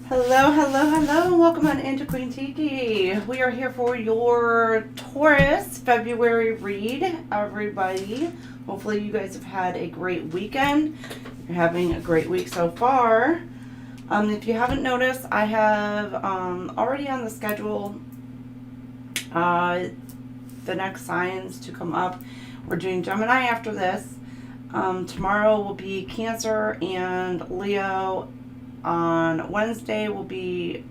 Hello, hello, hello, and welcome on into QueenTiki. We are here for your Taurus February read, everybody. Hopefully you guys have had a great weekend. You're having a great week so far. If you haven't noticed, I have already on the schedule the next signs to come up. We're doing Gemini after this. Tomorrow will be Cancer and Leo. On Wednesday will be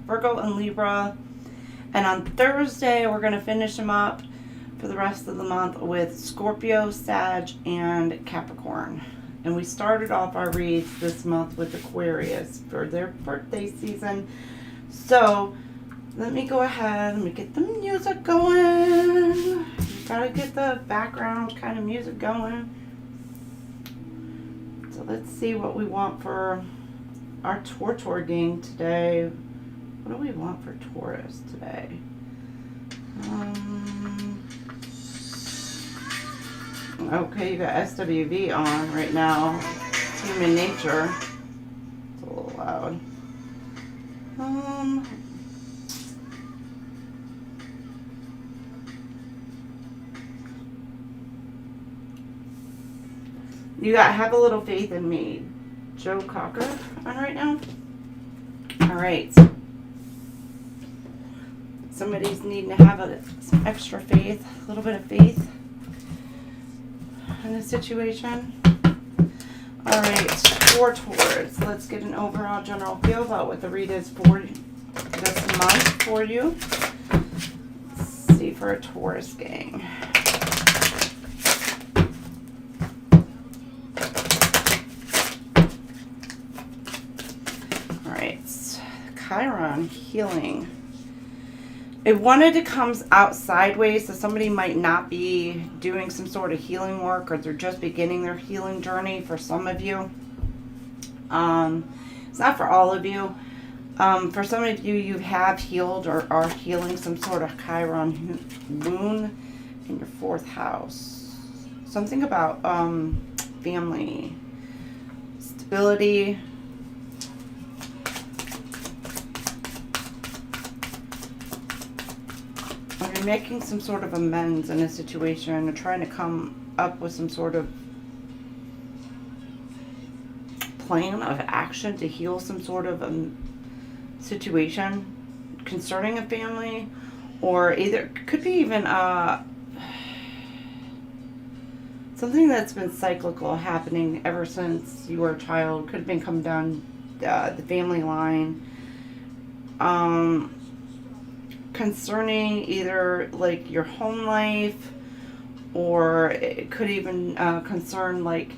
Virgo and Libra. And on Thursday, we're going to finish them up for the rest of the month with Scorpio, Sag, and Capricorn. And we started off our reads this month with Aquarius for their birthday season. So let me go ahead, let me get the music going. Gotta get the background kind of music going. So let's see what we want for our Tour gang today. What do we want for Taurus today? Okay, you got SWV on right now. Human nature. It's a little loud. You got Have a Little Faith in Me. Joe Cocker on right now. All right. Somebody's needing to have some extra faith, a little bit of faith in a situation. All right, for Taurus, let's get an overall general feel about what the read is for this month for you. Let's see for a Taurus gang. Chiron, healing. It wanted to come out sideways, so somebody might not be doing some sort of healing work, or they're just beginning their healing journey for some of you. It's not for all of you. For some of you, you have healed or are healing some sort of Chiron wound in your 4th house. Something about family, stability. You're making some sort of amends in a situation, or trying to come up with some sort of plan of action to heal some sort of situation concerning a family, or either could be even something that's been cyclical happening ever since you were a child. Could have been coming down the family line. Concerning either like your home life, or it could even concern like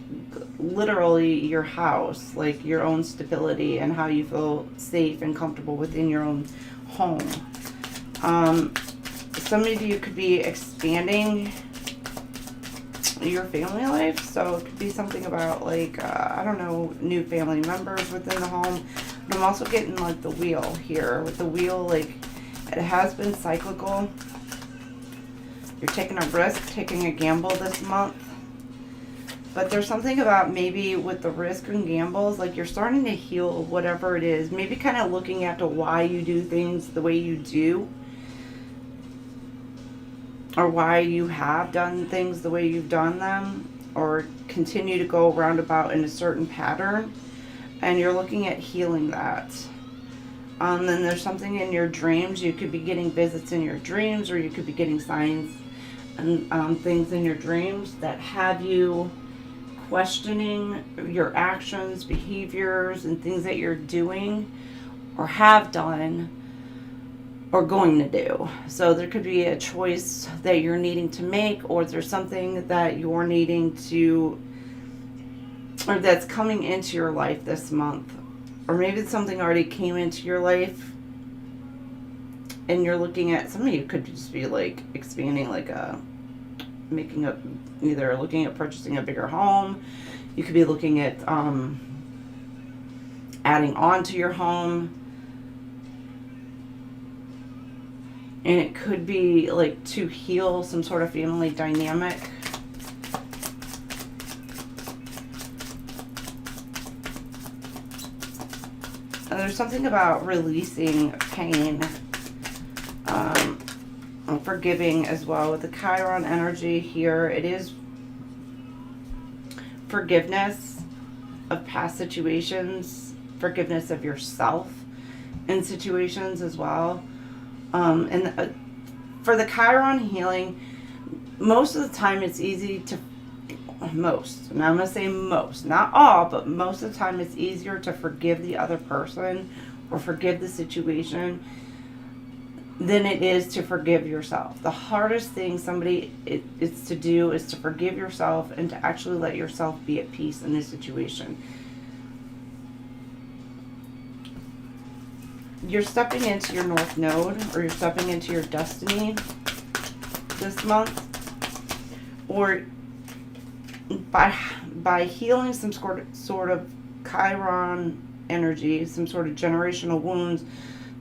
literally your house, like your own stability and how you feel safe and comfortable within your own home. Some of you could be expanding your family life, so it could be something about like I don't know, new family members within the home. But I'm also getting like the wheel here. With the wheel, like it has been cyclical. You're taking a risk, taking a gamble this month. But there's something about maybe with the risk and gambles, like you're starting to heal whatever it is. Maybe kind of looking at why you do things the way you do. Or why you have done things the way you've done them. Or continue to go roundabout in a certain pattern. And you're looking at healing that. Then there's something in your dreams. You could be getting visits in your dreams, or you could be getting signs and things in your dreams that have you questioning your actions, behaviors, and things that you're doing or have done or going to do. So there could be a choice that you're needing to make, or there's something that you're needing to, or that's coming into your life this month. Or maybe something already came into your life and you're looking at, some of you could just be like expanding, like either looking at purchasing a bigger home. You could be looking at adding on to your home. And it could be like to heal some sort of family dynamic. And there's something about releasing pain, forgiving as well. With the Chiron energy here, it is forgiveness of past situations, forgiveness of yourself in situations as well. For the Chiron healing, most of the time it's easy to, most, and I'm going to say most, not all, but most of the time it's easier to forgive the other person or forgive the situation than it is to forgive yourself. The hardest thing is to do is to forgive yourself and to actually let yourself be at peace in this situation. You're stepping into your North Node, or you're stepping into your destiny this month, or by healing some sort of Chiron energy, some sort of generational wounds,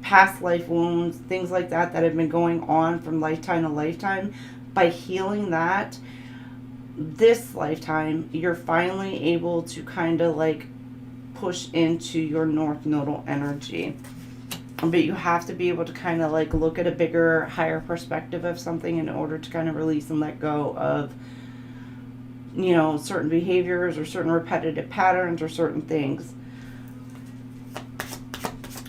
past life wounds, things like that have been going on from lifetime to lifetime. By healing that, this lifetime, you're finally able to kind of like push into your North Nodal energy. But you have to be able to kind of like look at a bigger, higher perspective of something in order to kind of release and let go of, you know, certain behaviors or certain repetitive patterns or certain things.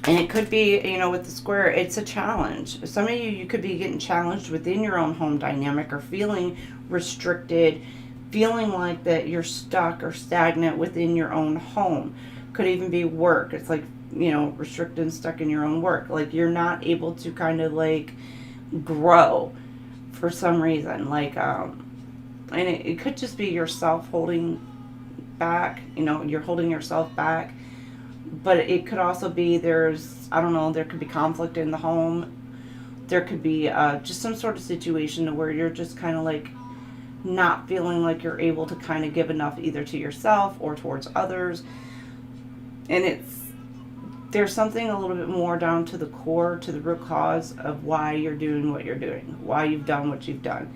And it could be, you know, with the square, it's a challenge. Some of you could be getting challenged within your own home dynamic, or feeling restricted, feeling like that you're stuck or stagnant within your own home. Could even be work. It's like, you know, restricted and stuck in your own work. Like you're not able to kind of like grow for some reason. Like, and it could just be yourself holding back, you know, you're holding yourself back. But it could also be there's, I don't know, there could be conflict in the home. There could be just some sort of situation where you're just kind of like not feeling like you're able to kind of give enough either to yourself or towards others. And there's something a little bit more down to the core, to the root cause of why you're doing what you're doing, why you've done what you've done.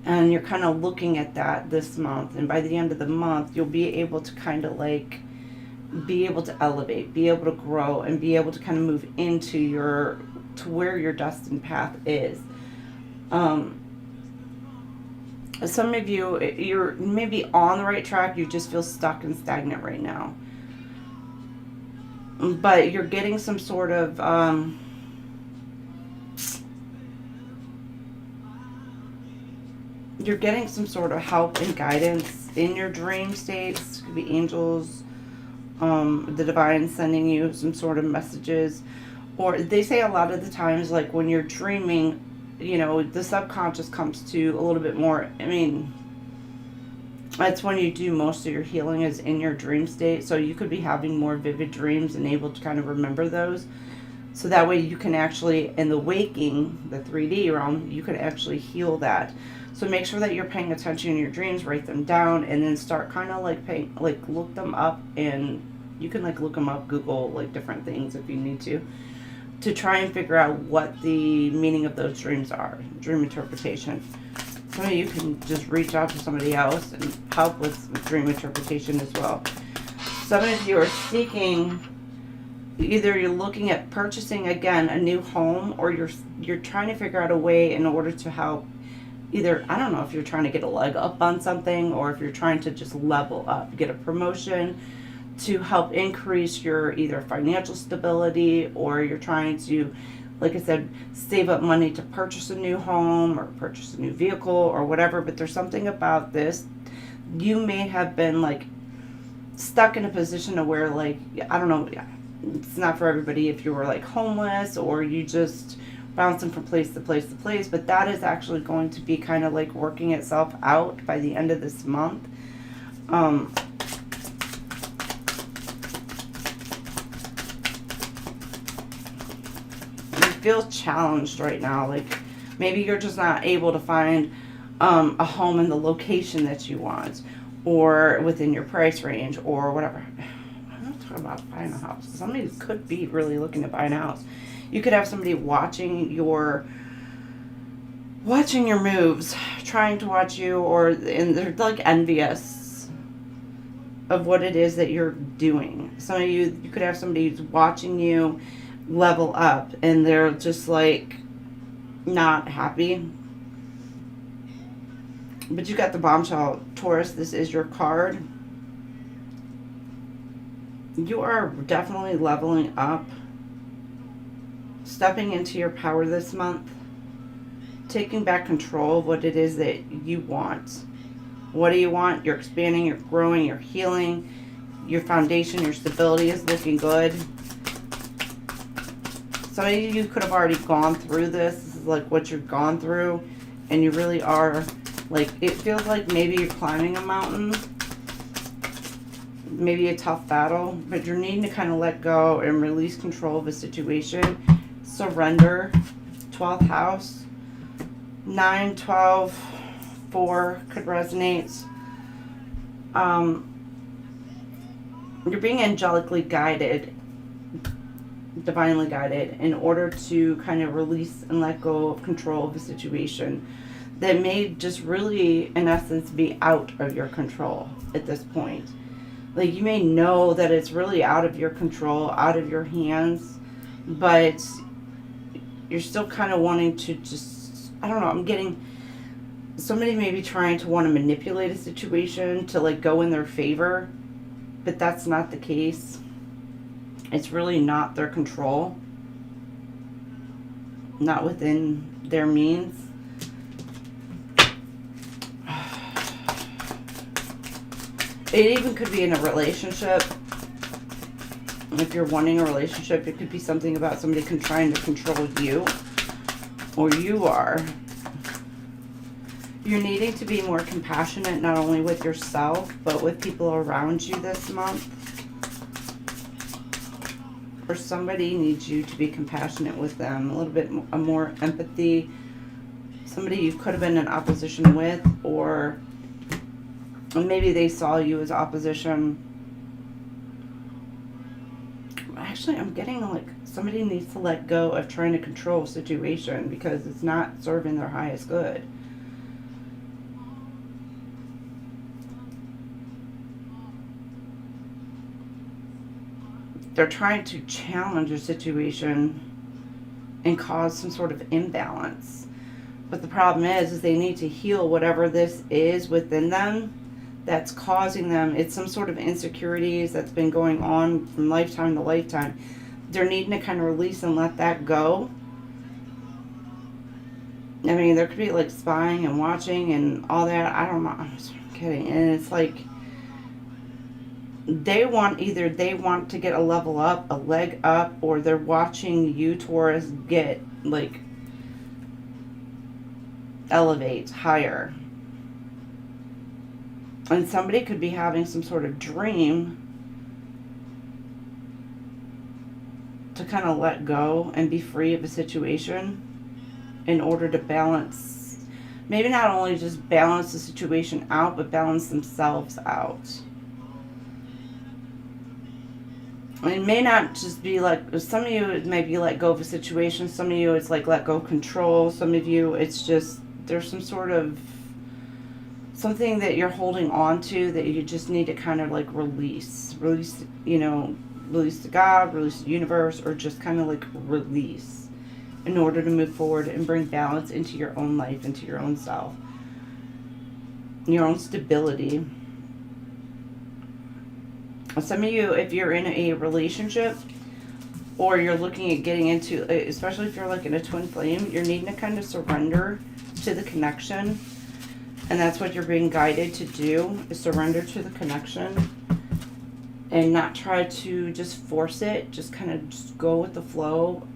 And you're kind of looking at that this month. And by the end of the month, you'll be able to kind of like be able to elevate, be able to grow, and be able to kind of move into to where your destined path is. Some of you, you're maybe on the right track, you just feel stuck and stagnant right now. But you're getting some sort of help and guidance in your dream states. It could be angels, the divine sending you some sort of messages. Or they say a lot of the times, like when you're dreaming, you know, the subconscious comes to a little bit more. I mean, that's when you do most of your healing, is in your dream state. So you could be having more vivid dreams and able to kind of remember those. So that way you can actually, in the waking, the 3D realm, you can actually heal that. So make sure that you're paying attention in your dreams, write them down, and then start kind of like look them up. And you can like look them up, Google like different things if you need to try and figure out what the meaning of those dreams are, dream interpretation. Some of you can just reach out to somebody else and help with dream interpretation as well. Some of you are seeking, either you're looking at purchasing again a new home, or you're trying to figure out a way in order to help. Either, I don't know if you're trying to get a leg up on something, or if you're trying to just level up, get a promotion to help increase your either financial stability, or you're trying to, like I said, save up money to purchase a new home or purchase a new vehicle or whatever. But there's something about this. You may have been like stuck in a position to where, like, I don't know, it's not for everybody if you were like homeless or you just bouncing from place to place to place, but that is actually going to be kind of like working itself out by the end of this month. Feel challenged right now. Like maybe you're just not able to find a home in the location that you want, or within your price range, or whatever. I'm not talking about buying a house. Somebody could be really looking to buy a house. You could have somebody watching your moves, trying to watch you, and they're like envious of what it is that you're doing. Some of you could have somebody who's watching you level up and they're just like not happy. But you got the bombshell, Taurus. This is your card. You are definitely leveling up, stepping into your power this month, taking back control of what it is that you want. What do you want? You're expanding, you're growing, you're healing. Your foundation, your stability is looking good. Some of you could have already gone through this. This is like what you've gone through. And you really are, like, it feels like maybe you're climbing a mountain. Maybe a tough battle. But you're needing to kind of let go and release control of a situation. Surrender. 12th house. 9, 12, 4 could resonate. You're being angelically guided, divinely guided, in order to kind of release and let go of control of a situation that may just really, in essence, be out of your control at this point. Like, you may know that it's really out of your control, out of your hands, but you're still kind of wanting to just, I don't know, I'm getting, somebody may be trying to want to manipulate a situation to like go in their favor, but that's not the case. It's really not their control, not within their means. It even could be in a relationship. If you're wanting a relationship, it could be something about somebody trying to control you, or you are. You're needing to be more compassionate, not only with yourself, but with people around you this month. Or somebody needs you to be compassionate with them, a little bit more empathy. Somebody you could have been in opposition with, or maybe they saw you as opposition. Actually, I'm getting like somebody needs to let go of trying to control a situation because it's not serving their highest good. They're trying to challenge a situation and cause some sort of imbalance. But the problem is they need to heal whatever this is within them that's causing them. It's some sort of insecurities that's been going on from lifetime to lifetime. They're needing to kind of release and let that go. I mean, there could be like spying and watching and all that. I don't know. I'm just kidding. And it's like, they want to get a level up, a leg up, or they're watching you, Taurus, get like elevate higher. And somebody could be having some sort of dream to kind of let go and be free of a situation in order to balance, maybe not only just balance the situation out, but balance themselves out. It may not just be like, some of you it may be let go of a situation, some of you it's like let go of control, some of you it's just, there's some sort of something that you're holding on to that you just need to kind of like release, you know, release to God, release to the universe, or just kind of like release in order to move forward and bring balance into your own life, into your own self, your own stability. Some of you, if you're in a relationship or you're looking at getting into, especially if you're like in a twin flame, you're needing to kind of surrender to the connection. And that's what you're being guided to do, is surrender to the connection and not try to just force it. Just kind of just go with the flow.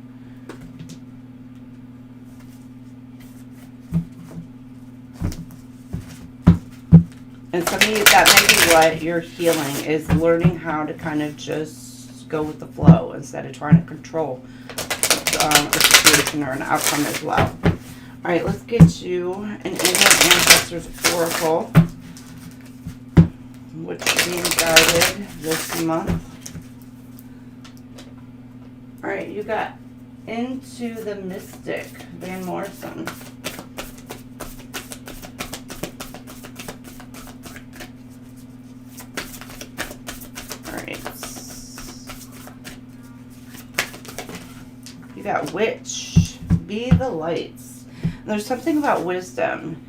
And some of you, that may be what you're healing, is learning how to kind of just go with the flow instead of trying to control a situation or an outcome as well. All right, let's get you an Angel Ancestors Oracle, which is being guided this month. All right, you got Into the Mystic, Van Morrison. right. You got Witch. Be the lights. And there's something about wisdom.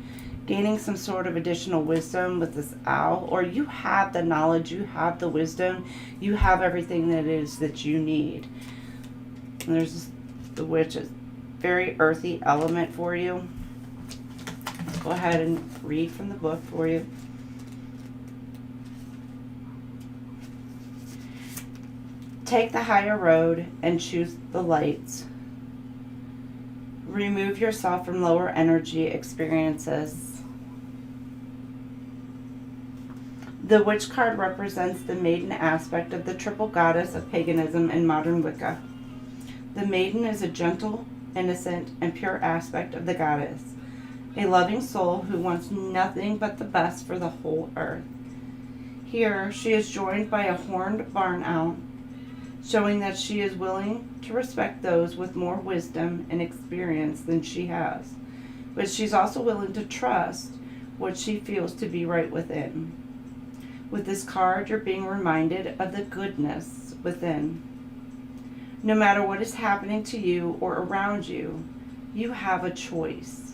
Gaining some sort of additional wisdom with this owl. Or you have the knowledge. You have the wisdom. You have everything that is that you need. And there's this, the Witch is very earthy element for you. Let's go ahead and read from the book for you. Take the higher road and choose the lights. Remove yourself from lower energy experiences. The Witch card represents the maiden aspect of the triple goddess of paganism and modern Wicca. The maiden is a gentle, innocent, and pure aspect of the goddess, a loving soul who wants nothing but the best for the whole earth. Here, she is joined by a horned barn owl, showing that she is willing to respect those with more wisdom and experience than she has, but she's also willing to trust what she feels to be right within. With this card, you're being reminded of the goodness within. No matter what is happening to you or around you, you have a choice.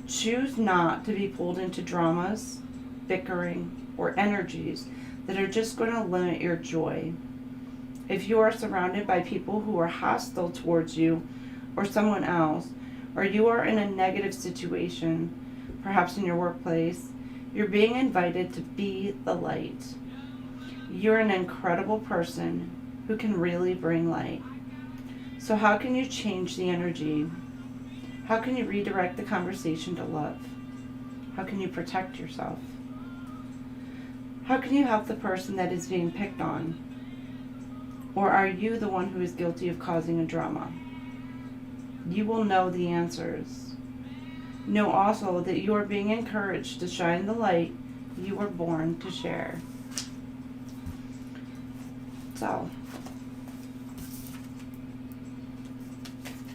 Choose not to be pulled into dramas, bickering, or energies that are just going to limit your joy. If you are surrounded by people who are hostile towards you or someone else, or you are in a negative situation, perhaps in your workplace, you're being invited to be the light. You're an incredible person who can really bring light. So how can you change the energy? How can you redirect the conversation to love? How can you protect yourself? How can you help the person that is being picked on? Or are you the one who is guilty of causing a drama? You will know the answers. Know also that you are being encouraged to shine the light you were born to share. So,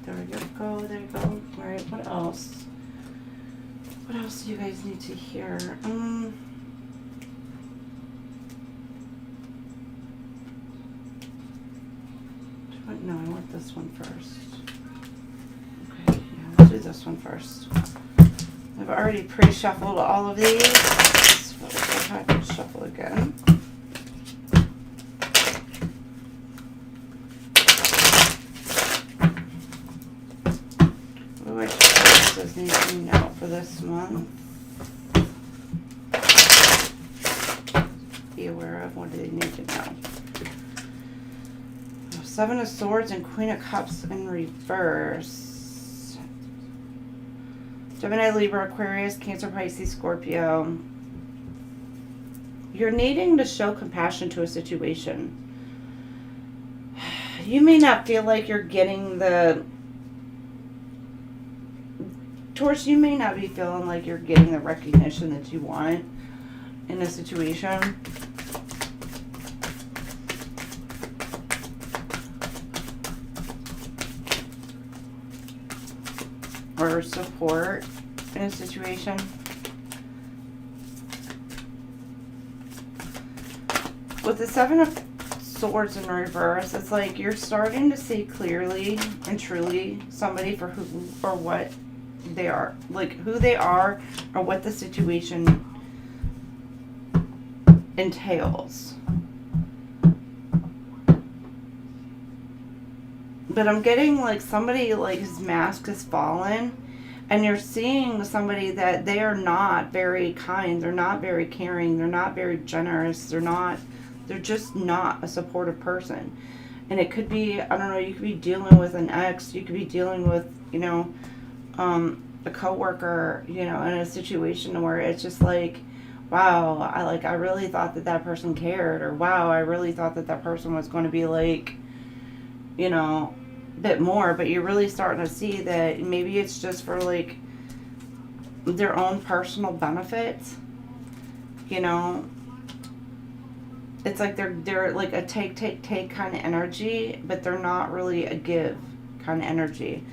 there we go, there we go. Alright, what else? What else do you guys need to hear? No, I want this one first. Okay, yeah, let's do this one first. I've already pre-shuffled all of these, but we'll go ahead and shuffle again. Which does need to know for this month? Be aware of what do they need to know. Seven of Swords and Queen of Cups in reverse. Gemini, Libra, Aquarius, Cancer, Pisces, Scorpio. You're needing to show compassion to a situation. You may not feel like you're getting the... Taurus, you may not be feeling like you're getting the recognition that you want in a situation. Or support in a situation. With the Seven of Swords in reverse, it's like you're starting to see clearly and truly somebody for who or what they are. Like who they are or what the situation entails. But I'm getting like somebody like his mask has fallen and you're seeing somebody that they are not very kind, they're not very caring, they're not very generous, they're just not a supportive person. And it could be, I don't know, you could be dealing with an ex, you could be dealing with, you know, a coworker, you know, in a situation where it's just like, wow, I really thought that that person cared, or wow, I really thought that that person was going to be like, you know, bit more, but you're really starting to see that maybe it's just for like their own personal benefit, you know. It's like they're like a take kind of energy, but they're not really a give kind of energy.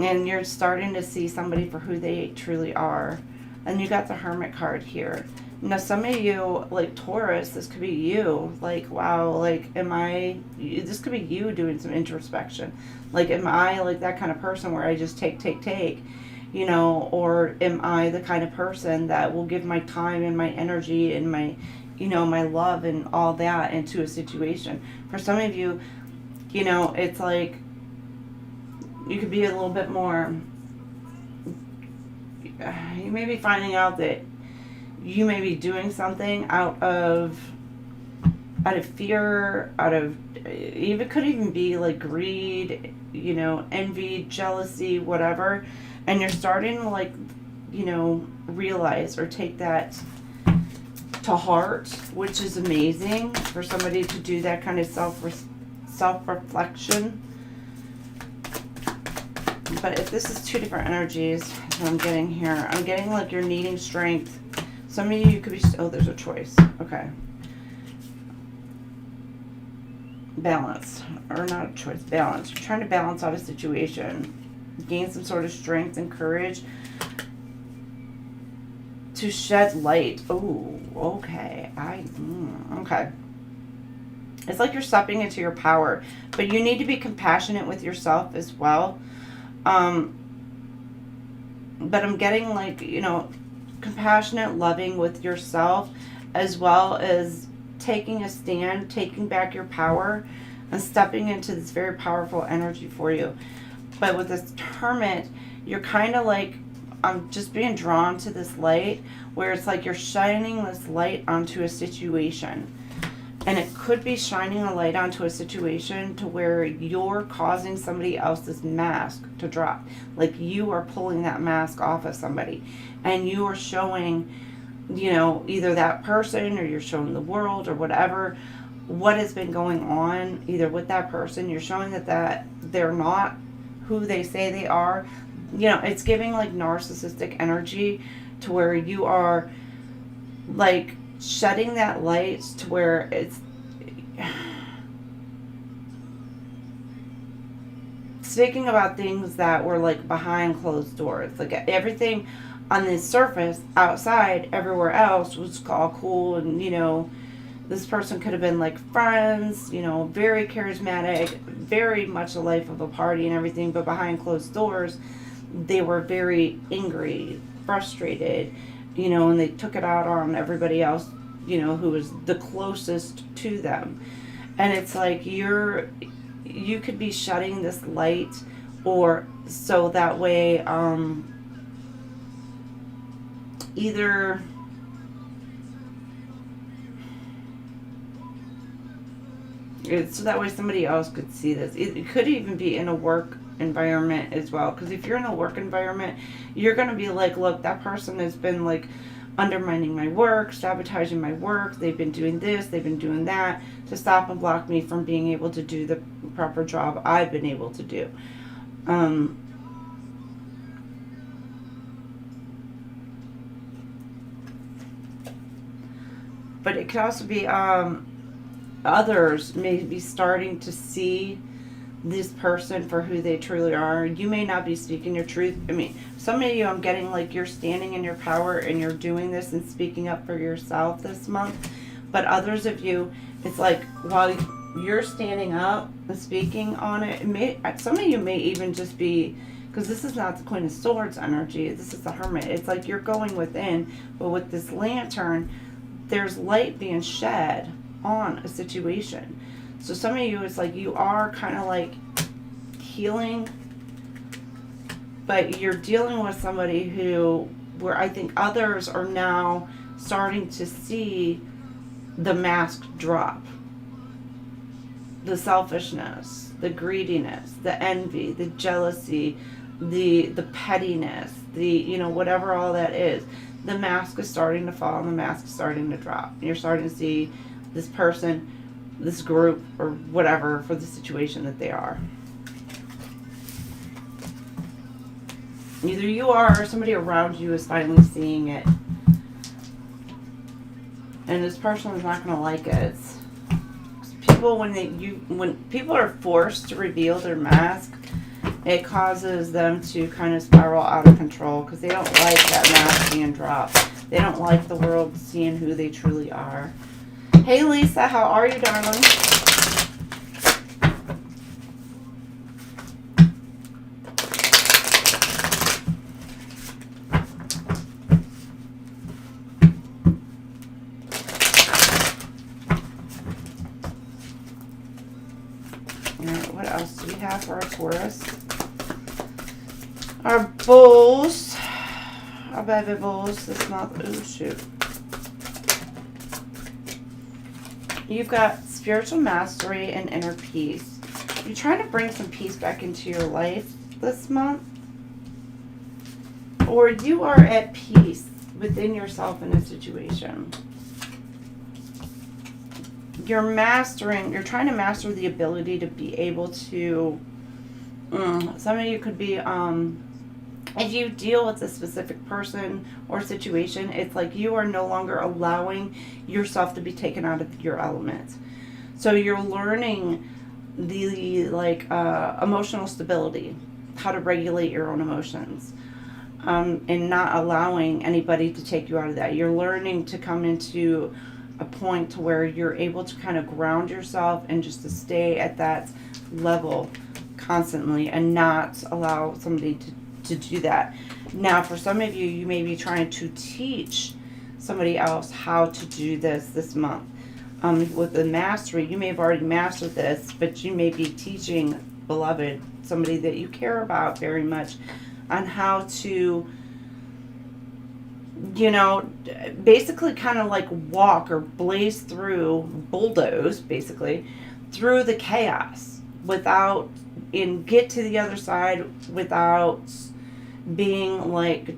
And you're starting to see somebody for who they truly are. And you got the Hermit card here. Now, some of you, like Taurus, this could be you. Like, wow, like, this could be you doing some introspection. Like, am I like that kind of person where I just take, you know, or am I the kind of person that will give my time and my energy and my, you know, my love and all that into a situation? For some of you, you know, it's like you could be a little bit more, you may be finding out that you may be doing something out of fear, even could even be like greed, you know, envy, jealousy, whatever. And you're starting to, like, you know, realize or take that to heart, which is amazing for somebody to do that kind of self-reflection. But if this is two different energies that I'm getting here, I'm getting like you're needing strength. Some of you could be, oh, there's a choice. Okay. Balance, or not a choice, balance. You're trying to balance out a situation, gain some sort of strength and courage to shed light. Oh, okay. Okay. It's like you're stepping into your power, but you need to be compassionate with yourself as well. But I'm getting like, you know, compassionate, loving with yourself, as well as taking a stand, taking back your power, and stepping into this very powerful energy for you. But with this Hermit, you're kind of like, I'm just being drawn to this light, where it's like you're shining this light onto a situation. And it could be shining a light onto a situation to where you're causing somebody else's mask to drop. Like you are pulling that mask off of somebody. And you are showing, you know, either that person or you're showing the world or whatever, what has been going on either with that person. You're showing that they're not who they say they are. You know, it's giving like narcissistic energy to where you are like shedding that light to where it's speaking about things that were like behind closed doors. Like everything on the surface outside, everywhere else was all cool, and you know, this person could have been like friends, you know, very charismatic, very much a life of a party and everything, but behind closed doors they were very angry, frustrated, you know, and they took it out on everybody else, you know, who was the closest to them. And it's like you could be shutting this light, or so that way either so that way somebody else could see this. It could even be in a work environment as well, because if you're in a work environment, you're going to be like, look, that person has been like undermining my work, sabotaging my work, they've been doing this, they've been doing that to stop and block me from being able to do the proper job I've been able to do. But it could also be others may be starting to see this person for who they truly are. You may not be speaking your truth. I mean, some of you, I'm getting like you're standing in your power and you're doing this and speaking up for yourself this month. But others of you, it's like while you're standing up and speaking on it, some of you may even just be, because this is not the Queen of Swords energy, this is the Hermit. It's like you're going within, but with this lantern, there's light being shed on a situation. So some of you, it's like you are kind of like healing, but you're dealing with somebody where I think others are now starting to see the mask drop. The selfishness, the greediness, the envy, the jealousy, the pettiness, you know, whatever all that is. The mask is starting to fall and the mask is starting to drop. You're starting to see this person, this group, or whatever for the situation that they are. Either you are or somebody around you is finally seeing it. And this person is not going to like it. People, when people are forced to reveal their mask, it causes them to kind of spiral out of control because they don't like that mask being dropped. They don't like the world seeing who they truly are. Hey Lisa, how are you, darling? Alright, what else do we have for our Taurus? Our bulls. Our baby bulls this month. Oh, shoot. You've got spiritual mastery and inner peace. You're trying to bring some peace back into your life this month. Or you are at peace within yourself in a situation. You're trying to master the ability to be able to, some of you could be, if you deal with a specific person or situation, it's like you are no longer allowing yourself to be taken out of your element. So you're learning the emotional stability, how to regulate your own emotions, and not allowing anybody to take you out of that. You're learning to come into a point to where you're able to kind of ground yourself and just to stay at that level constantly and not allow somebody to do that. Now, for some of you, you may be trying to teach somebody else how to do this month. With the mastery, you may have already mastered this, but you may be teaching, beloved, somebody that you care about very much, on how to, basically kind of like walk or blaze through, bulldoze, basically, through the chaos and get to the other side without being like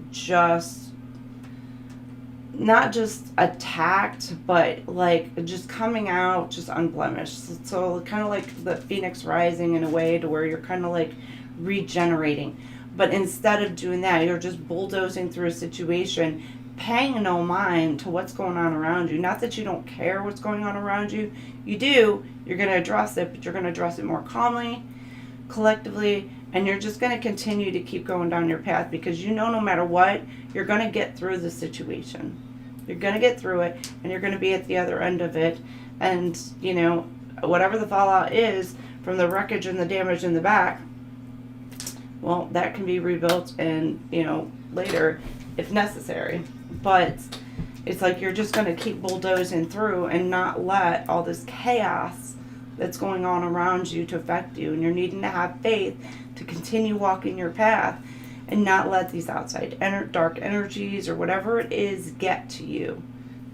not just attacked, but like just coming out just unblemished. So kind of like the Phoenix rising in a way, to where you're kind of like regenerating. But instead of doing that, you're just bulldozing through a situation, paying no mind to what's going on around you. Not that you don't care what's going on around you. You do. You're going to address it, but you're going to address it more calmly, collectively, and you're just going to continue to keep going down your path, because no matter what, you're going to get through the situation. You're going to get through it, and you're going to be at the other end of it. And, whatever the fallout is from the wreckage and the damage in the back, well, that can be rebuilt and, later if necessary. But it's like you're just going to keep bulldozing through and not let all this chaos that's going on around you to affect you. And you're needing to have faith to continue walking your path and not let these outside dark energies or whatever it is get to you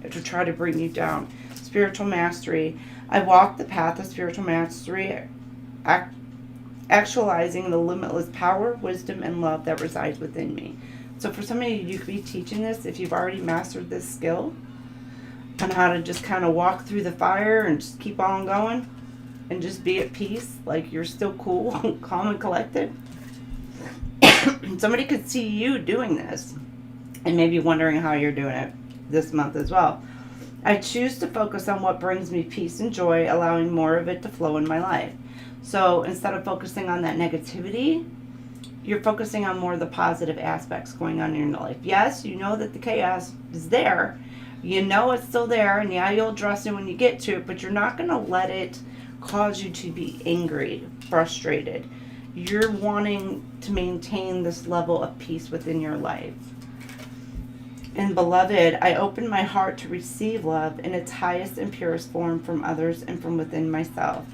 to try to bring you down. Spiritual mastery. I walk the path of spiritual mastery, actualizing the limitless power, wisdom, and love that resides within me. So for some of you could be teaching this if you've already mastered this skill on how to just kind of walk through the fire and just keep on going and just be at peace, like you're still cool, calm, and collected. Somebody could see you doing this and maybe wondering how you're doing it this month as well. I choose to focus on what brings me peace and joy, allowing more of it to flow in my life. So instead of focusing on that negativity, you're focusing on more of the positive aspects going on in your life. Yes, you know that the chaos is there. You know it's still there, and yeah, you'll address it when you get to it, but you're not going to let it cause you to be angry, frustrated. You're wanting to maintain this level of peace within your life. And beloved, I open my heart to receive love in its highest and purest form from others and from within myself.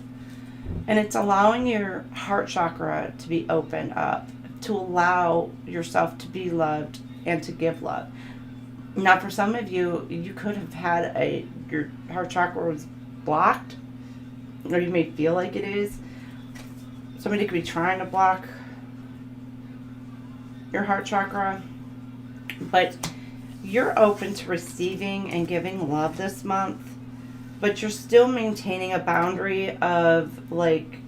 And it's allowing your heart chakra to be opened up, to allow yourself to be loved and to give love. Now, for some of you, you could have had your heart chakra was blocked, or you may feel like it is. Somebody could be trying to block your heart chakra, but you're open to receiving and giving love this month, but you're still maintaining a boundary of like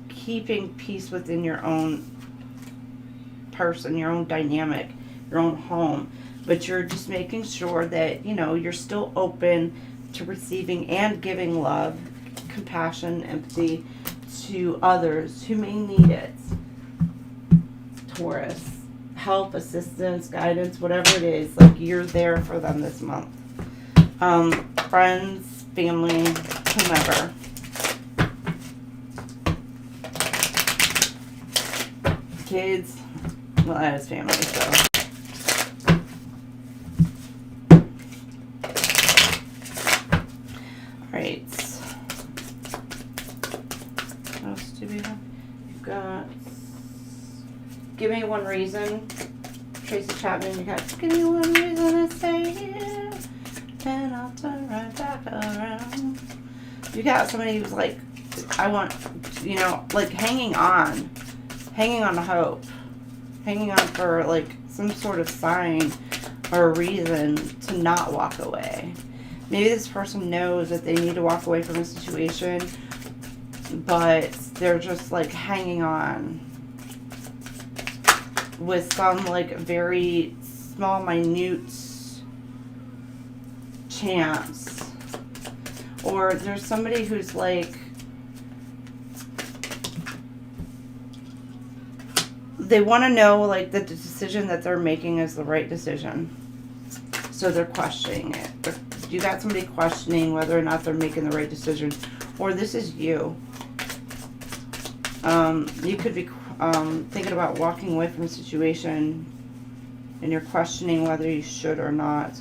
keeping peace within your own person, your own dynamic, your own home. But you're just making sure that, you're still open to receiving and giving love, compassion, empathy to others who may need it. Taurus, help, assistance, guidance, whatever it is, like you're there for them this month. Friends, family, whomever. Kids, well, that is family, so. Alright. What else do we have? You've got Give Me One Reason. Tracy Chapman, you got Give Me One Reason to Stay Here. Then I'll turn right back around. You got somebody who's like, I want, you know, like hanging on to hope, hanging on for like some sort of sign or reason to not walk away. Maybe this person knows that they need to walk away from a situation, but they're just like hanging on with some like very small, minute chance. Or there's somebody who's like, they want to know like that the decision that they're making is the right decision. So they're questioning it. You got somebody questioning whether or not they're making the right decision. Or this is you. You could be thinking about walking away from a situation and you're questioning whether you should or not.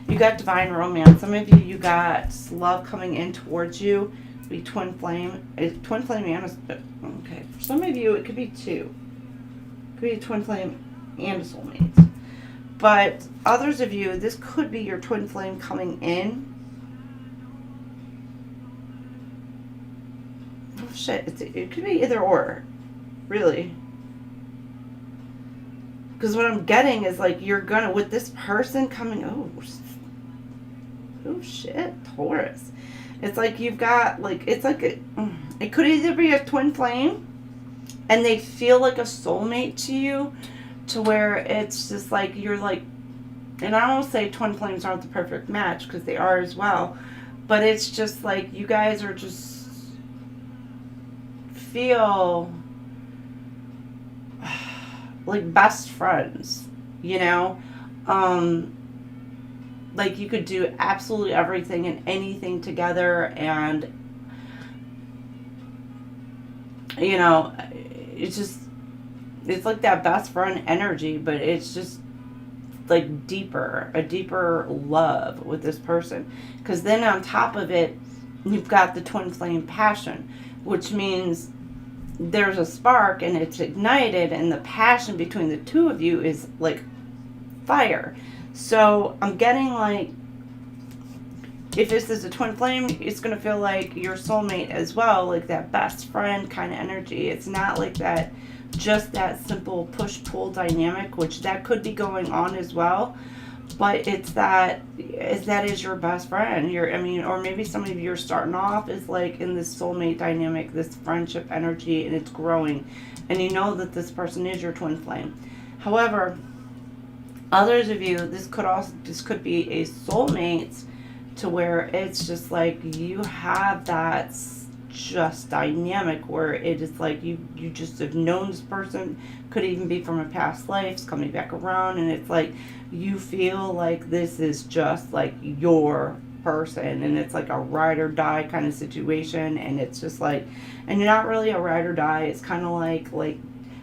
You got divine romance. Some of you, you got love coming in towards you. Be twin flame. Twin flame and okay. For some of you, it could be two. It could be a twin flame and a soulmate. But others of you, this could be your twin flame coming in. Oh shit! It could be either or, really. Because what I'm getting is like you're gonna with this person coming. Oh shit, Taurus. It's like you've got like it could either be a twin flame and they feel like a soulmate to you, to where it's just like you're like, and I don't say twin flames aren't the perfect match because they are as well, but it's just like you guys are just feel like best friends, you know? Like you could do absolutely everything and anything together, and you know, it's like that best friend energy, but it's just like a deeper love with this person. Because then on top of it, you've got the twin flame passion, which means there's a spark and it's ignited, and the passion between the two of you is like fire. So I'm getting like, if this is a twin flame, it's going to feel like your soulmate as well, like that best friend kind of energy. It's not like that, just that simple push-pull dynamic, which that could be going on as well. But it's that is your best friend. Or maybe some of you are starting off is like in this soulmate dynamic, this friendship energy, and it's growing. And you know that this person is your twin flame. However, others of you, this could be a soulmate, to where it's just like you have that just dynamic where it is like you just have known this person, could even be from a past life, coming back around, and it's like you feel like this is just like your person, and it's like a ride or die kind of situation. And it's just like, and you're not really a ride or die, it's kind of like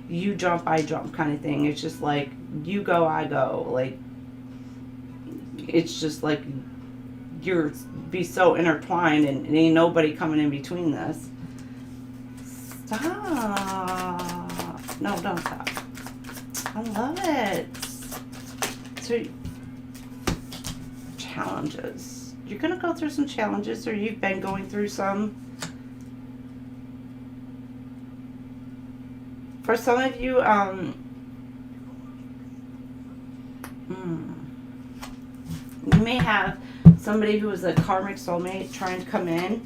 you jump, I jump kind of thing. It's just like you go, I go. Like it's just like you're be so intertwined, and ain't nobody coming in between this. Stop. No, don't stop. I love it. So challenges. You're gonna go through some challenges, or you've been going through some. For some of you, you may have somebody who is a karmic soulmate trying to come in,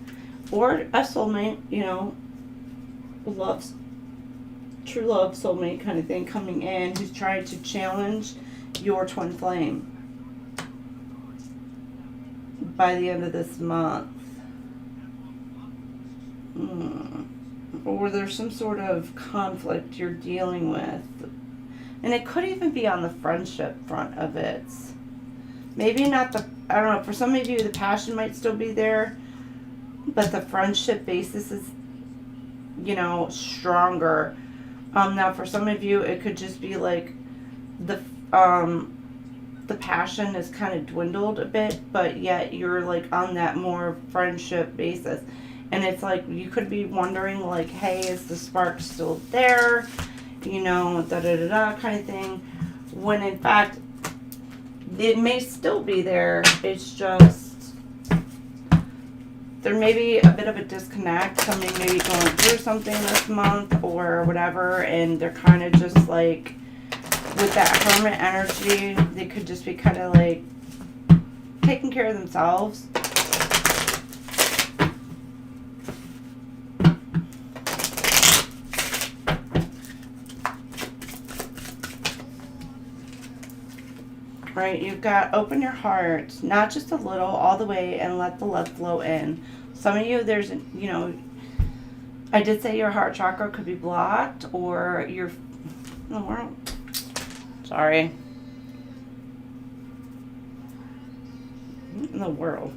or a soulmate, you know, loves, true love soulmate kind of thing coming in, who's trying to challenge your twin flame by the end of this month. Or there's some sort of conflict you're dealing with And it could even be on the friendship front of it. Maybe not the, I don't know, for some of you the passion might still be there, but the friendship basis is, you know, stronger. Now for some of you it could just be like the passion is kind of dwindled a bit, but yet you're like on that more friendship basis. And it's like you could be wondering like, hey, is the spark still there? You know, da-da-da-da kind of thing. When in fact, it may still be there. It's just, there may be a bit of a disconnect. Somebody may be going through something this month or whatever, and they're kind of just like, with that hermit energy, they could just be kind of like taking care of themselves. Right, you've got open your heart, not just a little, all the way, and let the love flow in. Some of you, there's, you know, I did say your heart chakra could be blocked, or your, no, we're, sorry. What in the world?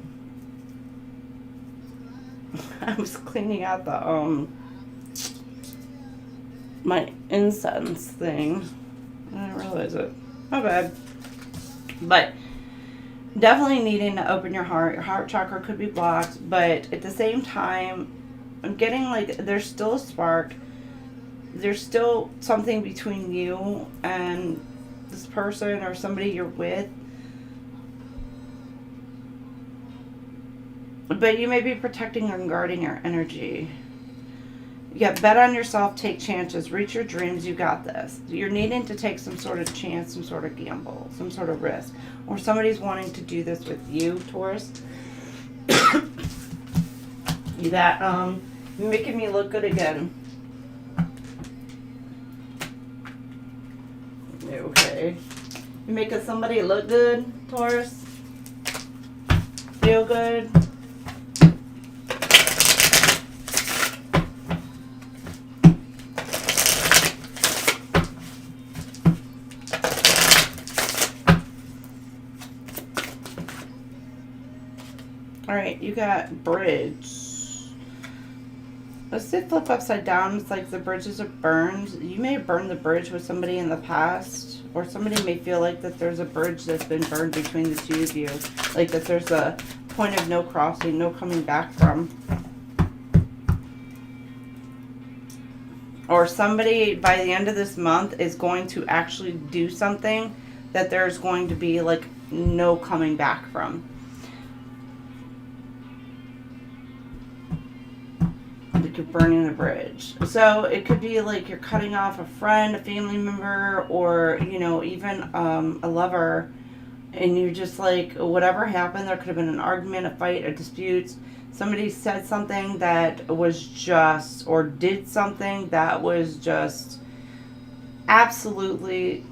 I was cleaning out the, my incense thing. I didn't realize it. My bad. But definitely needing to open your heart. Your heart chakra could be blocked, but at the same time, I'm getting like there's still a spark. There's still something between you and this person or somebody you're with. But you may be protecting and guarding your energy. Yeah, bet on yourself, take chances, reach your dreams, you got this. You're needing to take some sort of chance, some sort of gamble, some sort of risk. Or somebody's wanting to do this with you, Taurus. You got, you're making me look good again. Okay. You're making somebody look good, Taurus. Feel good. Alright, you got bridge. Let's say flip upside down. It's like the bridges are burned. You may have burned the bridge with somebody in the past, or somebody may feel like that there's a bridge that's been burned between the two of you. Like that there's a point of no crossing, no coming back from. Or somebody by the end of this month is going to actually do something that there's going to be like no coming back from. Like you're burning the bridge. So it could be like you're cutting off a friend, a family member, or, you know, even a lover. And you're just like, whatever happened, there could have been an argument, a fight, a dispute. Somebody said something that was just, or did something that was just absolutely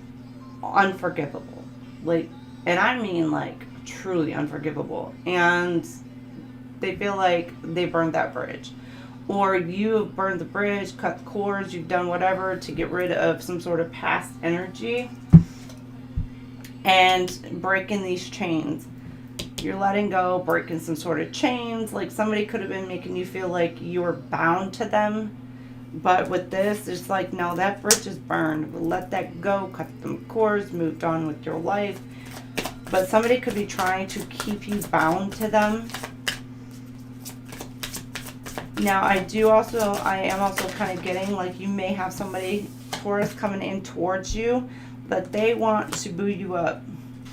unforgivable. Like, and I mean like truly unforgivable. And they feel like they burned that bridge. Or you have burned the bridge, cut the cords, you've done whatever to get rid of some sort of past energy and breaking these chains. You're letting go, breaking some sort of chains. Like somebody could have been making you feel like you were bound to them. But with this, it's like, no, that bridge is burned. Let that go, cut them cords, moved on with your life. But somebody could be trying to keep you bound to them. Now, I am also kind of getting like you may have somebody, Taurus, coming in towards you, but they want to boo you up.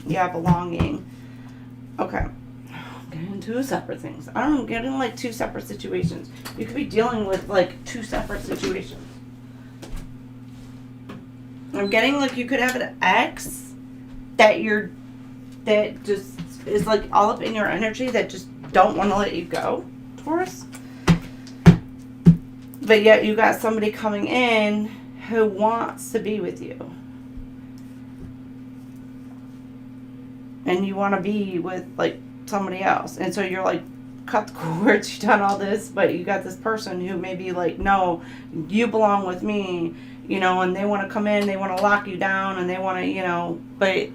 Yeah, belonging. Okay. I'm getting two separate things. I'm getting like two separate situations. You could be dealing with like two separate situations. I'm getting like you could have an ex that just is like all up in your energy that just don't want to let you go, Taurus. But yet you got somebody coming in who wants to be with you. And you want to be with like somebody else. And so you're like, cut the cords, you've done all this, but you got this person who may be like, no, you belong with me. you know, and they want to come in, they want to lock you down, and they want to, you know, but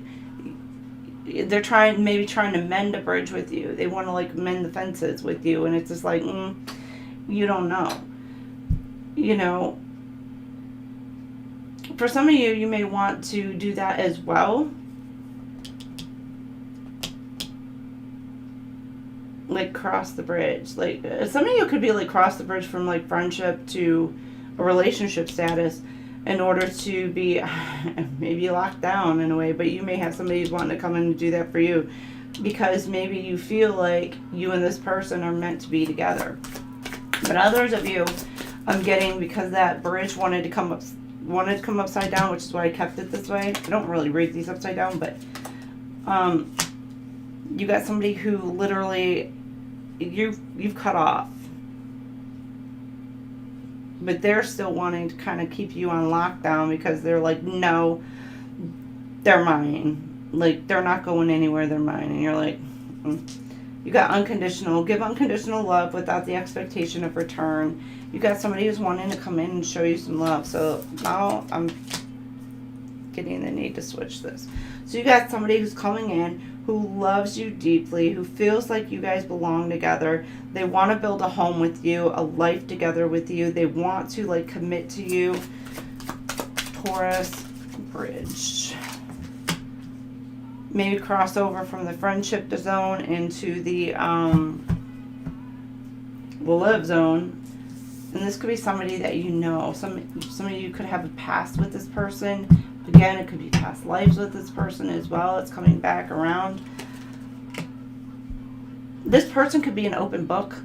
they're maybe trying to mend a bridge with you. They want to like mend the fences with you, and it's just like, you don't know. You know, for some of you, you may want to do that as well. Like cross the bridge. Like some of you could be like cross the bridge from like friendship to a relationship status in order to be maybe locked down in a way, but you may have somebody who's wanting to come in and do that for you because maybe you feel like you and this person are meant to be together. But others of you, I'm getting, because that bridge wanted to come upside down, which is why I kept it this way. I don't really read these upside down, but you got somebody who literally you've cut off. But they're still wanting to kind of keep you on lockdown because they're like, no, they're mine. Like, they're not going anywhere, they're mine. And you're like, You got unconditional. Give unconditional love without the expectation of return. You got somebody who's wanting to come in and show you some love. So now I'm getting the need to switch this. So you got somebody who's coming in who loves you deeply, who feels like you guys belong together. They want to build a home with you, a life together with you. They want to like commit to you. Taurus bridge. Maybe cross over from the friendship zone into the love zone. And this could be somebody that you know. Some of you could have a past with this person. Again, it could be past lives with this person as well. It's coming back around. This person could be an open book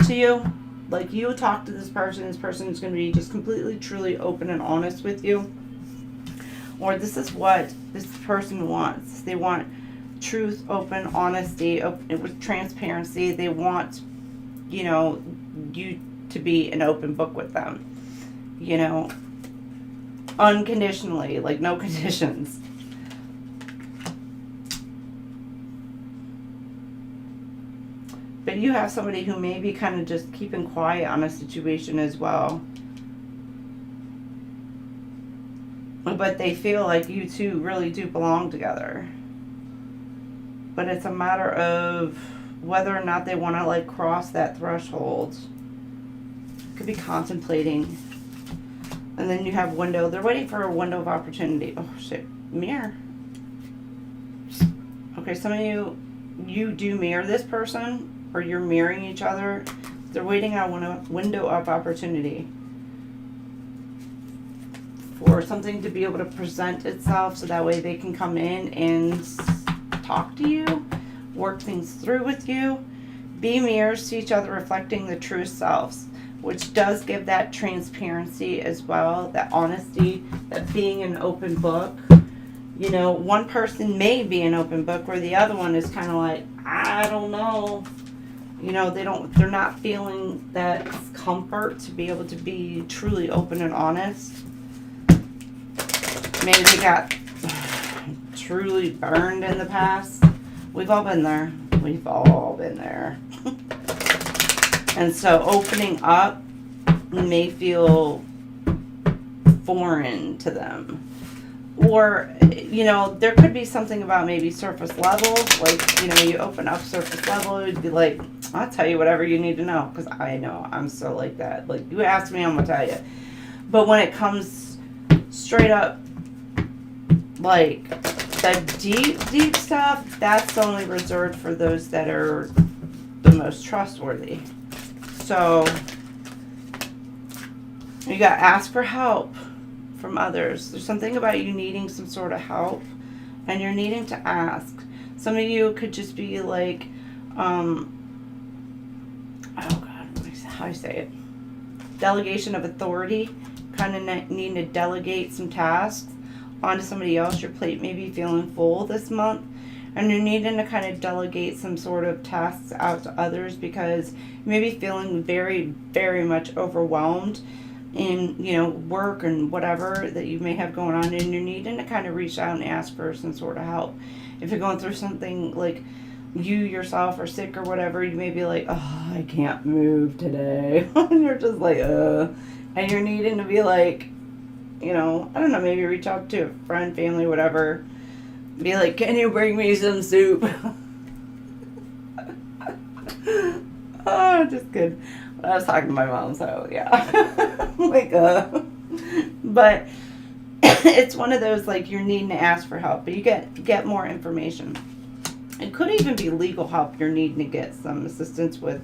to you. Like, you talk to this person is going to be just completely, truly open and honest with you. Or this is what this person wants. They want truth, open, honesty, with transparency. They want, you know, you to be an open book with them. You know, unconditionally, like no conditions. But you have somebody who may be kind of just keeping quiet on a situation as well. But they feel like you two really do belong together. But it's a matter of whether or not they want to like cross that threshold. Could be contemplating. And then you have window. They're waiting for a window of opportunity. Oh, shit. Mirror. Okay, some of you do mirror this person, or you're mirroring each other. They're waiting on a window of opportunity for something to be able to present itself, so that way they can come in and talk to you, work things through with you, be mirrors to each other, reflecting the true selves, which does give that transparency as well, that honesty, that being an open book. You know, one person may be an open book where the other one is kind of like, I don't know. You know, they're not feeling that comfort to be able to be truly open and honest. Maybe they got truly burned in the past. We've all been there. We've all been there. And so opening up may feel foreign to them. Or, you know, there could be something about maybe surface level. Like, you know, you open up surface level, you'd be like, I'll tell you whatever you need to know. Because I know I'm so like that. Like, you ask me, I'm going to tell you. But when it comes straight up, like, the deep, deep stuff, that's only reserved for those that are the most trustworthy. So, you got to ask for help from others. There's something about you needing some sort of help, and you're needing to ask. Some of you could just be like, oh God, how do I say it? Delegation of authority. Kind of needing to delegate some tasks onto somebody else. Your plate may be feeling full this month, and you're needing to kind of delegate some sort of tasks out to others because you may be feeling very, very much overwhelmed in, you know, work and whatever that you may have going on, and you're needing to kind of reach out and ask for some sort of help. If you're going through something like you yourself are sick or whatever, you may be like, oh, I can't move today. And you're just like, and you're needing to be like, you know, I don't know, maybe reach out to a friend, family, whatever. Be like, can you bring me some soup? Oh, just kidding. I was talking to my mom, so yeah. Like, but it's one of those, like, you're needing to ask for help, but you get more information. It could even be legal help you're needing to get some assistance with.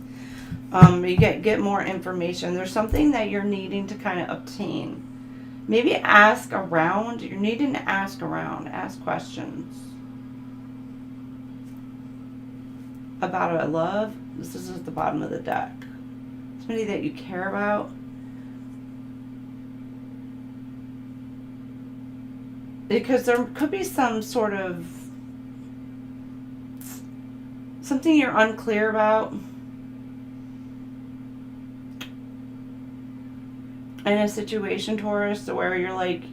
You get more information. There's something that you're needing to kind of obtain. Maybe ask around. You're needing to ask around. Ask questions about a love. This is at the bottom of the deck. Somebody that you care about. Because there could be some sort of something you're unclear about in a situation, Taurus, where you're like,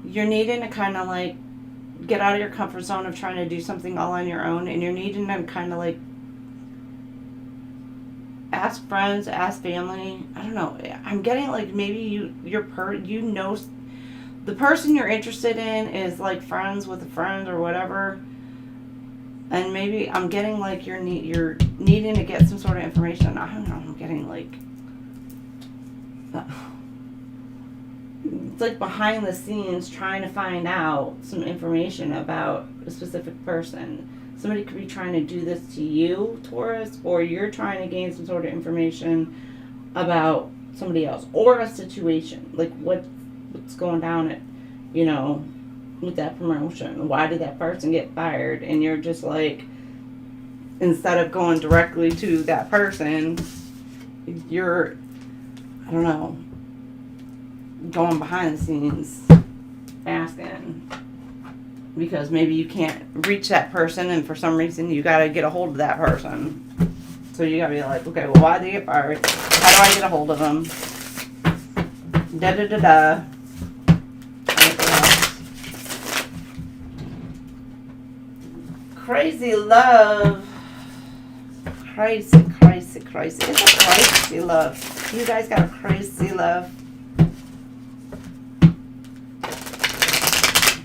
you're needing to kind of like get out of your comfort zone of trying to do something all on your own, and you're needing to kind of like ask friends, ask family. I don't know. I'm getting like maybe you know the person you're interested in is like friends with a friend or whatever, and maybe I'm getting like you're needing to get some sort of information. I don't know. I'm getting like it's like behind the scenes trying to find out some information about a specific person. Somebody could be trying to do this to you, Taurus, or you're trying to gain some sort of information about somebody else or a situation. Like what's going down at, you know, with that promotion. Why did that person get fired? And you're just like, instead of going directly to that person, you're, I don't know, going behind the scenes asking. Because maybe you can't reach that person, and for some reason you gotta get a hold of that person. So you gotta be like, okay, well, why did they get fired? How do I get a hold of them? Da da da da. Crazy love. Crazy, crazy, crazy. It's a crazy love. You guys got a crazy love.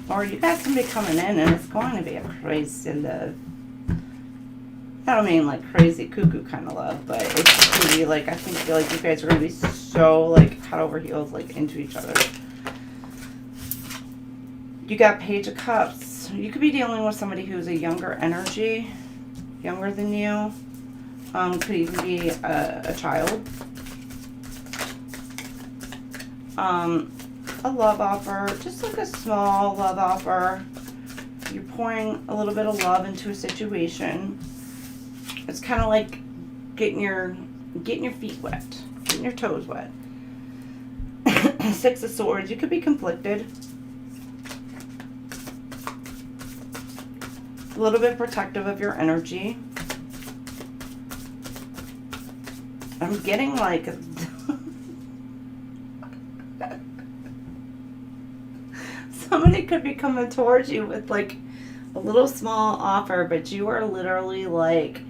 Or you guys can be coming in and it's going to be a crazy love. I don't mean like crazy cuckoo kind of love, but it's just going to be like, I feel like you guys are going to be so like head over heels like into each other. You got Page of Cups. You could be dealing with somebody who's a younger energy, younger than you. Could even be a child. A love offer, just like a small love offer. You're pouring a little bit of love into a situation. It's kind of like getting your feet wet, getting your toes wet. Six of Swords. You could be conflicted. A little bit protective of your energy. I'm getting like somebody could be coming towards you with like a little small offer, but you are literally like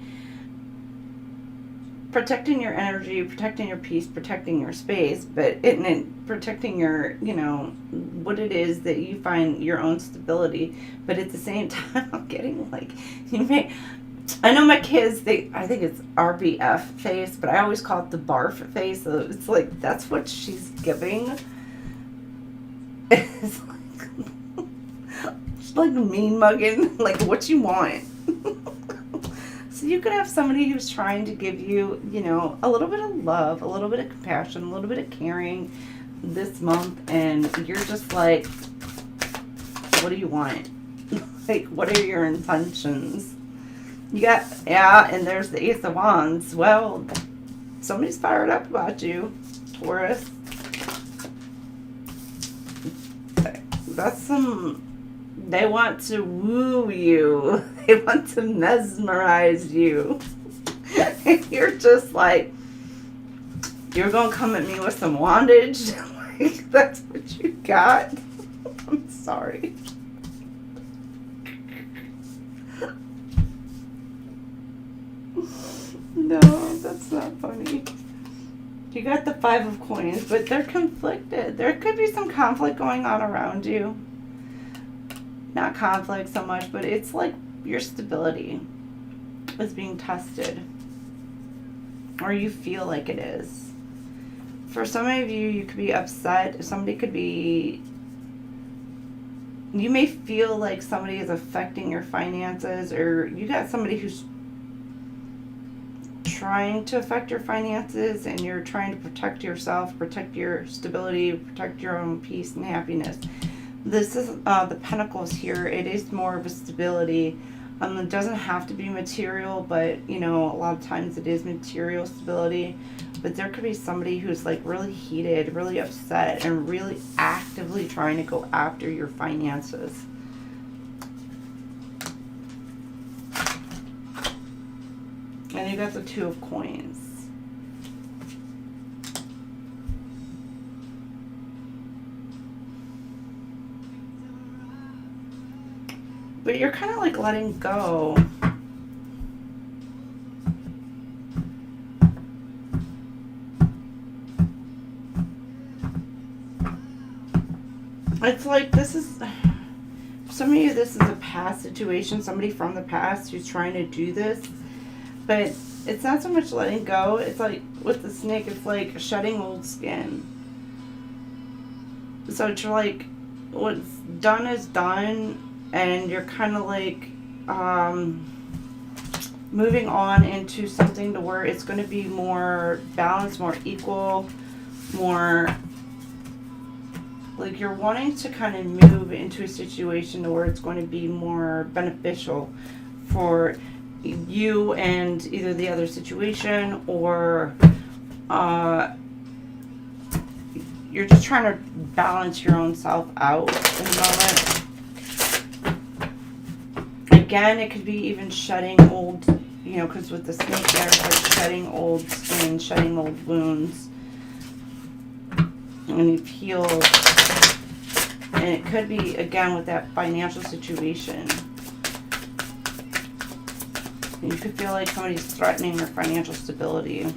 protecting your energy, protecting your peace, protecting your space, but protecting your, you know, what it is that you find your own stability. But at the same time, I'm getting like, I know my kids, I think it's RBF face, but I always call it the barf face. So it's like, that's what she's giving. It's like mean mugging, like what you want. So you could have somebody who's trying to give you, you know, a little bit of love, a little bit of compassion, a little bit of caring this month, and you're just like, what do you want? Like, what are your intentions? You got, yeah, and there's the Ace of Wands. Well, somebody's fired up about you, Taurus. That's some, they want to woo you. They want to mesmerize you. And you're just like, you're going to come at me with some wandage? Like, that's what you got? I'm sorry. No, that's not funny. You got the Five of Coins, but they're conflicted. There could be some conflict going on around you. Not conflict so much, but it's like your stability is being tested. Or you feel like it is. For some of you, you could be upset. Somebody could be... You may feel like somebody is affecting your finances, or you got somebody who's trying to affect your finances, and you're trying to protect yourself, protect your stability, protect your own peace and happiness. This is the Pentacles here. It is more of a stability. It doesn't have to be material, but you know, a lot of times it is material stability. But there could be somebody who's like really heated, really upset, and really actively trying to go after your finances. And you got the Two of Coins. But you're kind of like letting go. It's like this is, some of you, this is a past situation, somebody from the past who's trying to do this. But it's not so much letting go. It's like with the snake, it's like shedding old skin. So it's like what's done is done, and you're kind of like moving on into something to where it's going to be more balanced, more equal, more like you're wanting to kind of move into a situation to where it's going to be more beneficial for you and either the other situation, or you're just trying to balance your own self out in the moment. Again, it could be even shedding old, you know, because with the snake there, it's like shedding old skin, shedding old wounds. And you've healed. And it could be, again, with that financial situation. You could feel like somebody's threatening your financial stability. And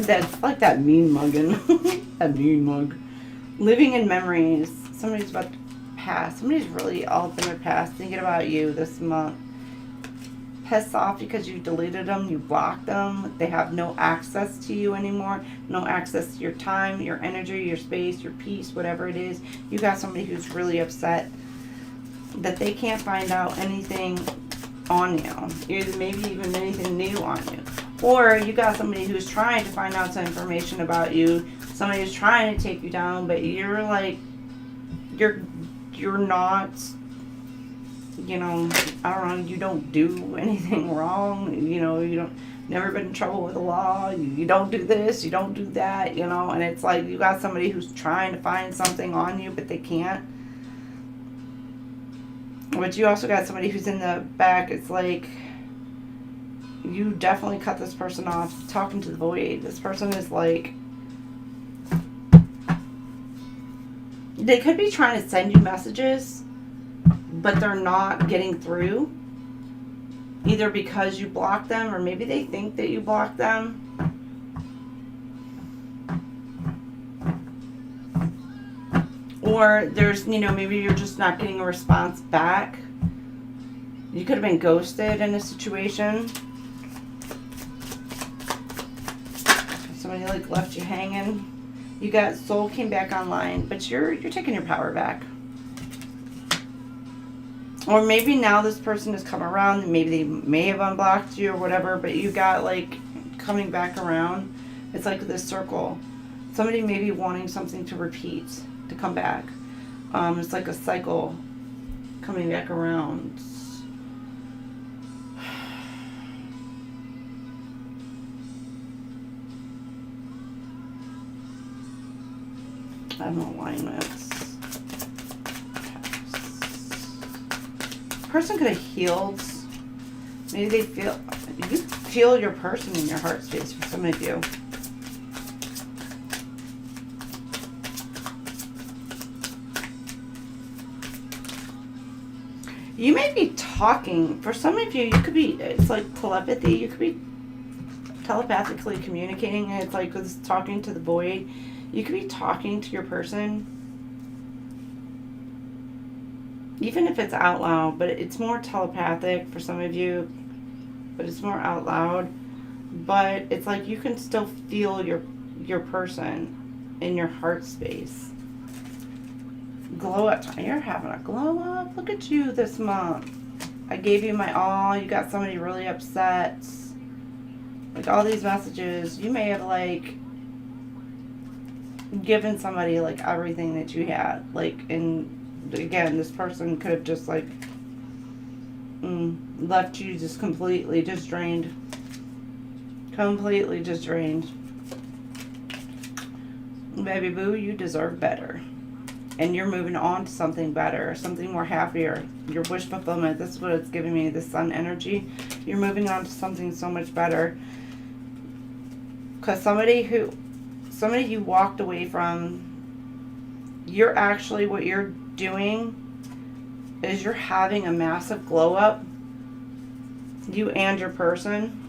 that's like that mean mugging. That mean mug. Living in memories. Somebody's about to pass. Somebody's really all up in their past thinking about you this month. Pissed off because you deleted them, you blocked them. They have no access to you anymore. No access to your time, your energy, your space, your peace, whatever it is. You got somebody who's really upset that they can't find out anything on you, maybe even anything new on you. Or you got somebody who's trying to find out some information about you, somebody who's trying to take you down, but you're like, you're not, you know, I don't know, you don't do anything wrong, you know, you don't, never been in trouble with the law, you don't do this, you don't do that, you know, and it's like you got somebody who's trying to find something on you, but they can't. But you also got somebody who's in the back. It's like you definitely cut this person off. Talking to the void. This person is like, they could be trying to send you messages, but they're not getting through. Either because you blocked them, or maybe they think that you blocked them. Or there's, you know, maybe you're just not getting a response back. You could have been ghosted in a situation. Somebody like left you hanging. You got soul came back online, but you're taking your power back. Or maybe now this person has come around. Maybe they may have unblocked you or whatever, but you got like coming back around. It's like this circle. Somebody may be wanting something to repeat, to come back. It's like a cycle coming back around. I have no alignments. Person could have healed. Maybe they feel, you feel your person in your heart space for some of you. You may be talking, for some of you, you could be, it's like telepathy, you could be telepathically communicating. And it's like with talking to the void. You could be talking to your person, even if it's out loud, but it's more telepathic for some of you, but it's more out loud. But it's like you can still feel your person in your heart space. Glow up. You're having a glow up. Look at you this month. I gave you my all. You got somebody really upset. Like all these messages, you may have like given somebody like everything that you had. Like, and again, this person could have just like left you just completely just drained. Completely just drained. Baby boo, you deserve better. And you're moving on to something better, something more happier. Your wish fulfillment, this is what it's giving me, the sun energy. You're moving on to something so much better. Because somebody you walked away from, you're actually, what you're doing is you're having a massive glow up. You and your person.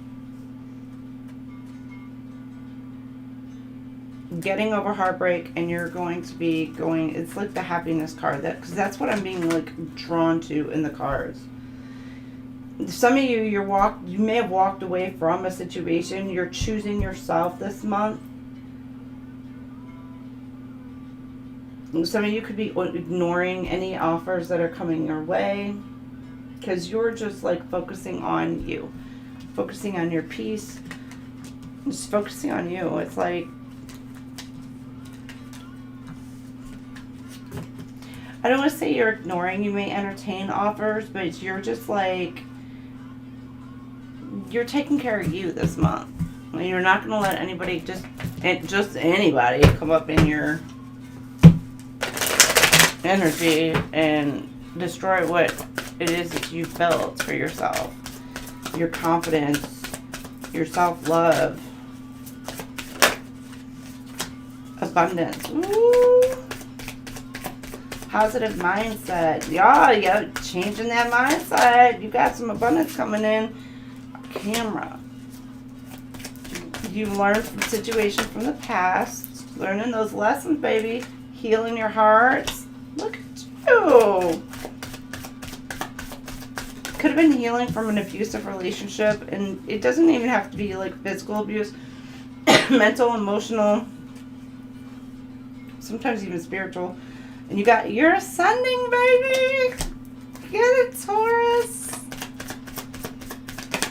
Getting over heartbreak, and you're going to be going, it's like the happiness card, because that's what I'm being like drawn to in the cards. Some of you, you may have walked away from a situation. You're choosing yourself this month. Some of you could be ignoring any offers that are coming your way, because you're just like focusing on you, focusing on your peace, just focusing on you. It's like, I don't want to say you're ignoring. You may entertain offers, but you're just like, you're taking care of you this month. And you're not going to let anybody, just anybody, come up in your energy and destroy what it is that you've built for yourself. Your confidence, your self-love, abundance. Ooh. Positive mindset. Yeah, changing that mindset. You got some abundance coming in. Camera. You learned from situations from the past. Learning those lessons, baby. Healing your hearts. Look at you. Could have been healing from an abusive relationship. And it doesn't even have to be like physical abuse. Mental, emotional. Sometimes even spiritual. And you got your ascending, baby. Get it, Taurus.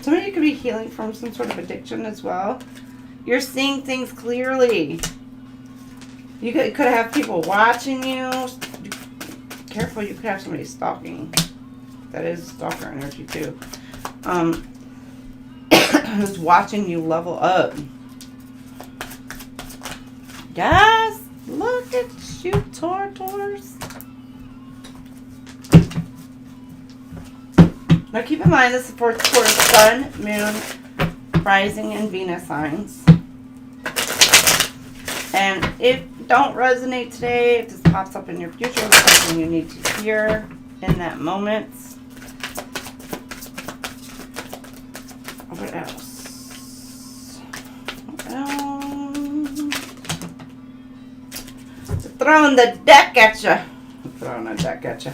Some of you could be healing from some sort of addiction as well. You're seeing things clearly. You could have people watching you. Careful, you could have somebody stalking. That is stalker energy too. Who's watching you level up. Yes. Look at you, Taurus. Now keep in mind this is for Taurus Sun, Moon, Rising, and Venus signs. And if you don't resonate today, if this pops up in your future, it's something you need to hear in that moment. What else? What else? Throwing the deck at you. Throwing the deck at you.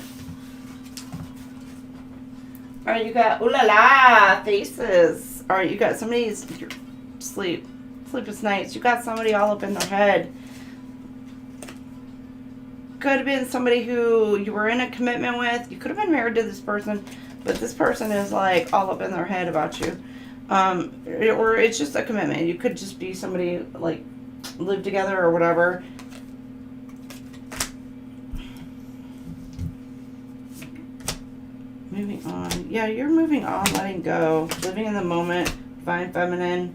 Alright, you got ooh la la faces. Alright, you got somebody's sleepless nights. You got somebody all up in their head. Could have been somebody who you were in a commitment with. You could have been married to this person, but this person is like all up in their head about you. Or it's just a commitment. You could just be somebody like live together or whatever. Moving on. Yeah, you're moving on, letting go. Living in the moment. Divine Feminine.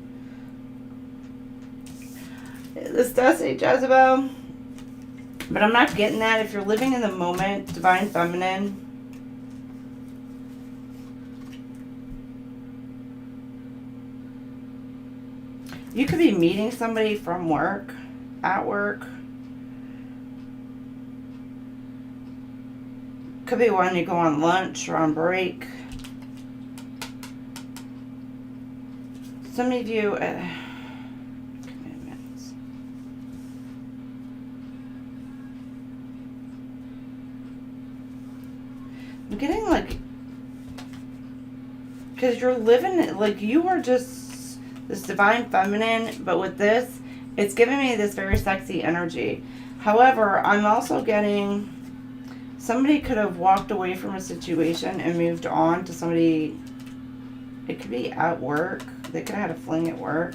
This does say Jezebel. But I'm not getting that. If you're living in the moment, Divine Feminine. You could be meeting somebody from work. At work. Could be when you go on lunch or on break. Some of you, commitments. I'm getting like, because you're living, like you are just this divine feminine, but with this, it's giving me this very sexy energy. However, I'm also getting, somebody could have walked away from a situation and moved on to somebody. It could be at work. They could have had a fling at work.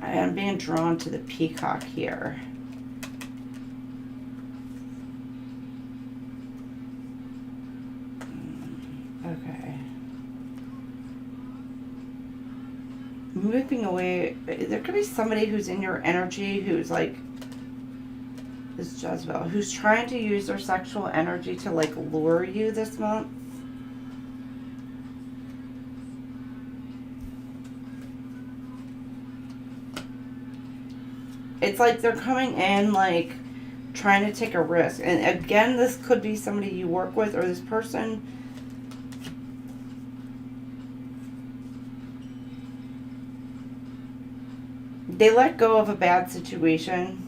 I am being drawn to the peacock here. Okay. Moving away, there could be somebody who's in your energy who's like this Jezebel, who's trying to use their sexual energy to like lure you this month. It's like they're coming in like trying to take a risk. And again, this could be somebody you work with, or this person they let go of a bad situation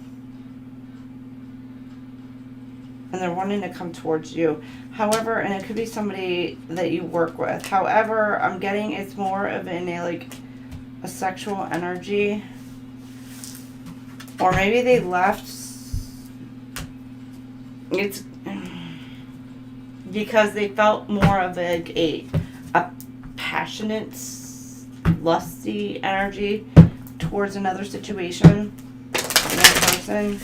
and they're wanting to come towards you. However, and it could be somebody that you work with. However, I'm getting it's more of in a like a sexual energy. Or maybe they left, it's because they felt more of like a passionate, lusty energy towards another situation, another person.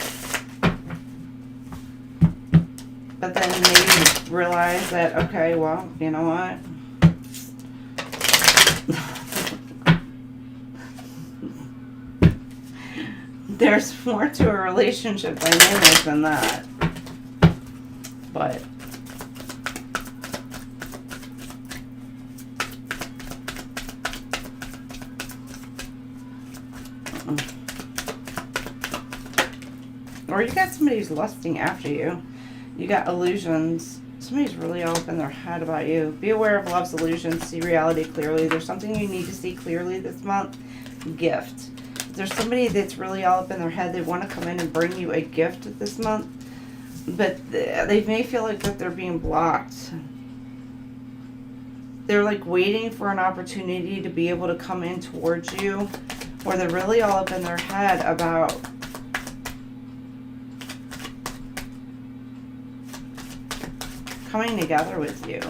But then maybe realize that, okay, well, you know what? There's more to a relationship dynamic than that. But or you got somebody who's lusting after you. You got illusions. Somebody's really all up in their head about you. Be aware of love's illusions. See reality clearly. There's something you need to see clearly this month. Gift. There's somebody that's really all up in their head. They want to come in and bring you a gift this month. But they may feel like that they're being blocked. They're like waiting for an opportunity to be able to come in towards you. Or they're really all up in their head about coming together with you.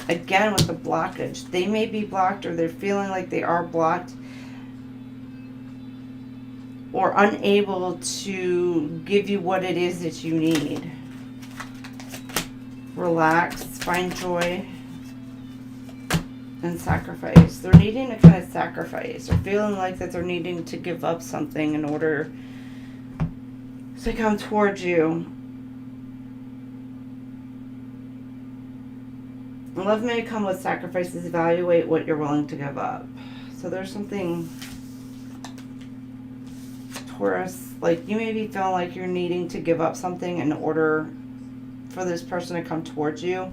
Again, with the blockage. They may be blocked, or they're feeling like they are blocked, or unable to give you what it is that you need. Relax, find joy, and sacrifice. They're needing to kind of sacrifice. They're feeling like that they're needing to give up something in order to come towards you. Love may come with sacrifices. Evaluate what you're willing to give up. So there's something, Taurus, like you may be feeling like you're needing to give up something in order for this person to come towards you.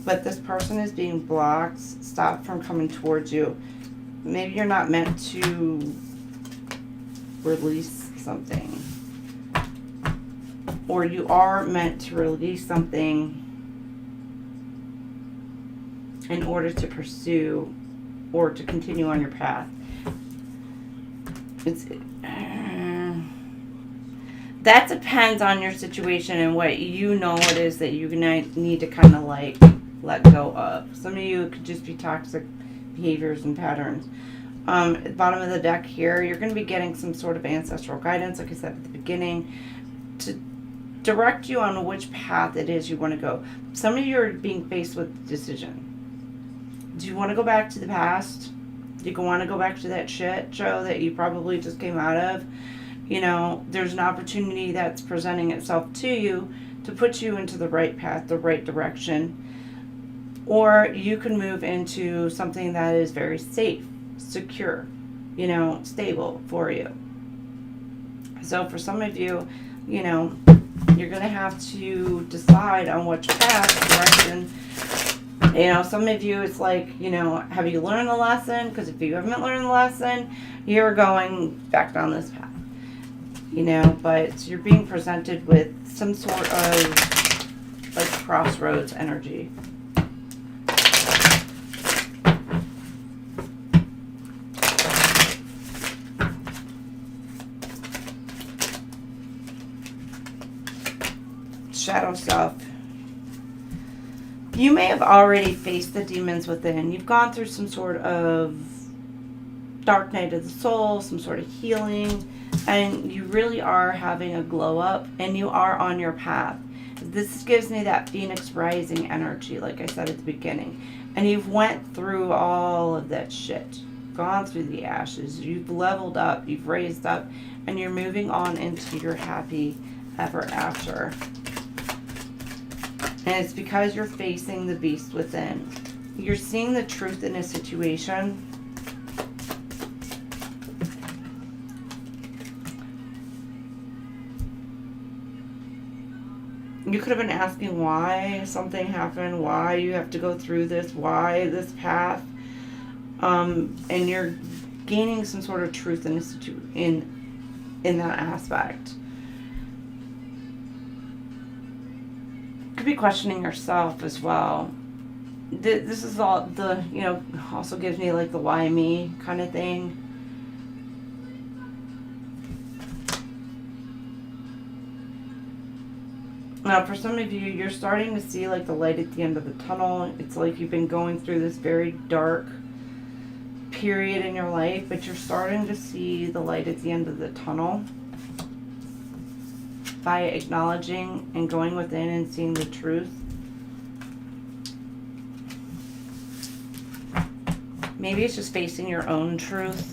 But this person is being blocked, stopped from coming towards you. Maybe you're not meant to release something. Or you are meant to release something in order to pursue or to continue on your path. That depends on your situation and what you know it is that you need to kind of like let go of. Some of you could just be toxic behaviors and patterns. At the bottom of the deck here, you're going to be getting some sort of ancestral guidance, like I said at the beginning, to direct you on which path it is you want to go. Some of you are being faced with a decision. Do you want to go back to the past? Do you want to go back to that shit show that you probably just came out of? You know, there's an opportunity that's presenting itself to you to put you into the right path, the right direction. Or you can move into something that is very safe, secure, you know, stable for you. So for some of you, you know, you're going to have to decide on which path, direction. You know, some of you, it's like, you know, have you learned the lesson? Because if you haven't learned the lesson, you're going back down this path. You know, but you're being presented with some sort of like crossroads energy. Shadow self. You may have already faced the demons within. You've gone through some sort of dark night of the soul, some sort of healing, and you really are having a glow up, and you are on your path. This gives me that Phoenix rising energy, like I said at the beginning. And you've went through all of that shit, gone through the ashes, you've leveled up, you've raised up, and you're moving on into your happy ever after. And it's because you're facing the beast within. You're seeing the truth in a situation. You could have been asking why something happened, why you have to go through this, why this path. And you're gaining some sort of truth in in that aspect. Could be questioning yourself as well. This is all the, you know, also gives me like the why me kind of thing. Now, for some of you, you're starting to see like the light at the end of the tunnel. It's like you've been going through this very dark period in your life, but you're starting to see the light at the end of the tunnel by acknowledging and going within and seeing the truth. Maybe it's just facing your own truth.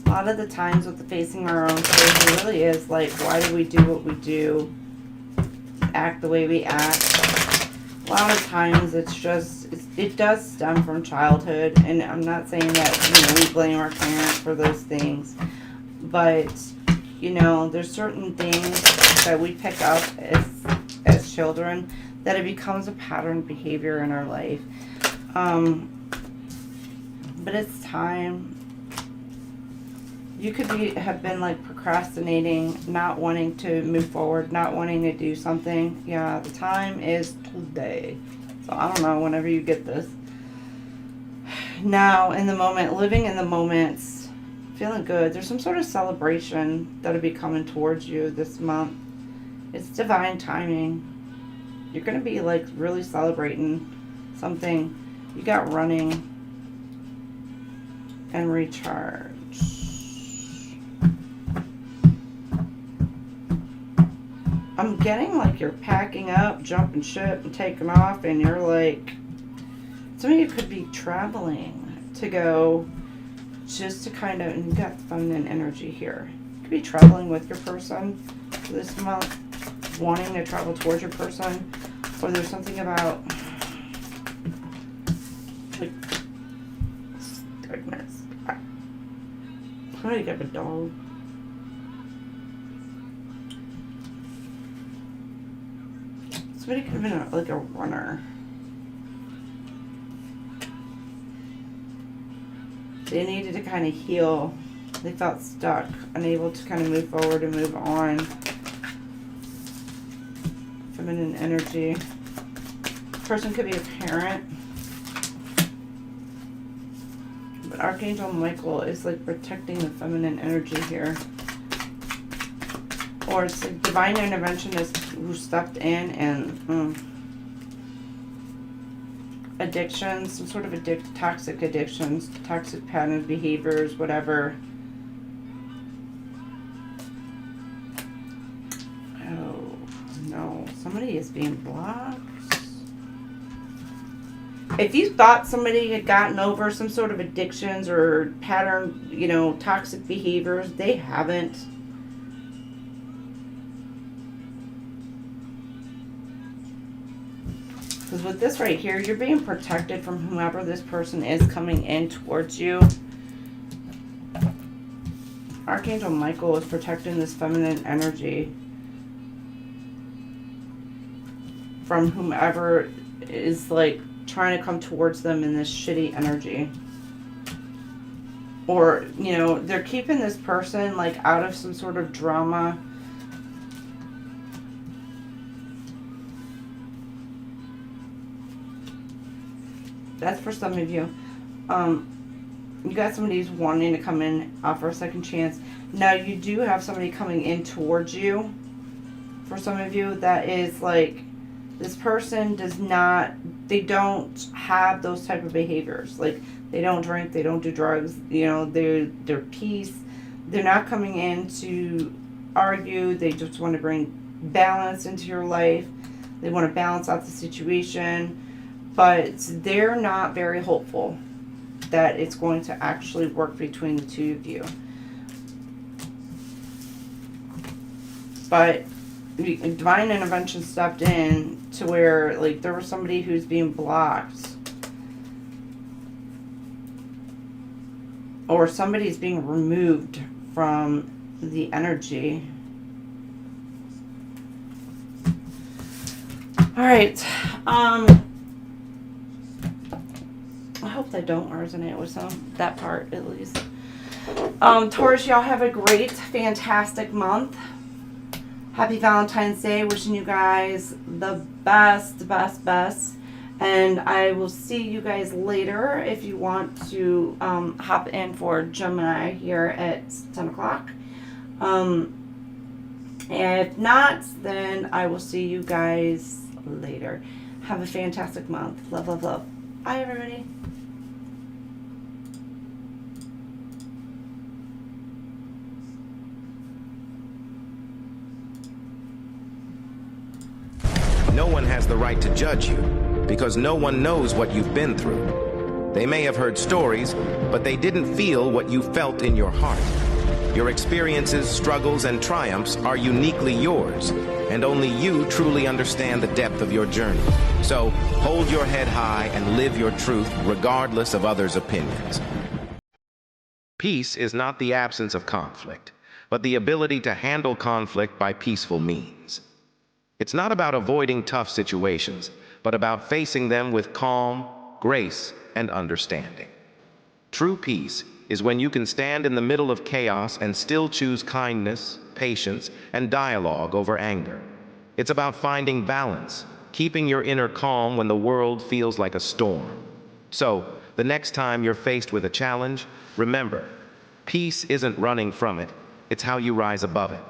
A lot of the times with the facing our own truth, it really is like, why do we do what we do? Act the way we act. A lot of times it's just, it does stem from childhood, and I'm not saying that, you know, we blame our parents for those things, but, you know, there's certain things that we pick up as children that it becomes a pattern behavior in our life. But it's time. You could have been like procrastinating, not wanting to move forward, not wanting to do something. Yeah, the time is today. So I don't know, whenever you get this. Now, in the moment, living in the moments, feeling good. There's some sort of celebration that'll be coming towards you this month. It's divine timing. You're going to be like really celebrating something. You got running and recharge. I'm getting like you're packing up, jumping ship, and taking off, and you're like, some of you could be traveling to go just to kind of, and you got feminine energy here. You could be traveling with your person this month, wanting to travel towards your person, or there's something about, like, goodness. How do you get a dog? Somebody could have been like a runner. They needed to kind of heal. They felt stuck, unable to kind of move forward and move on. Feminine energy. Person could be a parent. But Archangel Michael is like protecting the feminine energy here. Or it's like divine interventionist who stepped in and addictions, some sort of toxic addictions, toxic pattern behaviors, whatever. Oh no, somebody is being blocked. If you thought somebody had gotten over some sort of addictions or pattern, you know, toxic behaviors, they haven't. Because with this right here, you're being protected from whomever this person is coming in towards you. Archangel Michael is protecting this feminine energy from whomever is like trying to come towards them in this shitty energy. Or, you know, they're keeping this person like out of some sort of drama. That's for some of you. You got somebody who's wanting to come in, offer a second chance. Now you do have somebody coming in towards you. For some of you, that is like, this person does not, they don't have those type of behaviors. Like, they don't drink, they don't do drugs, you know, they're peace. They're not coming in to argue. They just want to bring balance into your life. They want to balance out the situation. But they're not very hopeful that it's going to actually work between the two of you. But divine intervention stepped in to where, like, there was somebody who's being blocked. Or somebody's being removed from the energy. Alright. I hope that don't resonate with that part, at least. Taurus, y'all have a great, fantastic month. Happy Valentine's Day. Wishing you guys the best, best, best. And I will see you guys later if you want to hop in for Gemini here at 10 o'clock. And if not, then I will see you guys later. Have a fantastic month. Love, love, love. Bye, everybody. No one has the right to judge you, because no one knows what you've been through. They may have heard stories, but they didn't feel what you felt in your heart. Your experiences, struggles, and triumphs are uniquely yours, and only you truly understand the depth of your journey. So, hold your head high and live your truth regardless of others' opinions. Peace is not the absence of conflict, but the ability to handle conflict by peaceful means. It's not about avoiding tough situations, but about facing them with calm, grace, and understanding. True peace is when you can stand in the middle of chaos and still choose kindness, patience, and dialogue over anger. It's about finding balance, keeping your inner calm when the world feels like a storm. So, the next time you're faced with a challenge, remember, peace isn't running from it, it's how you rise above it.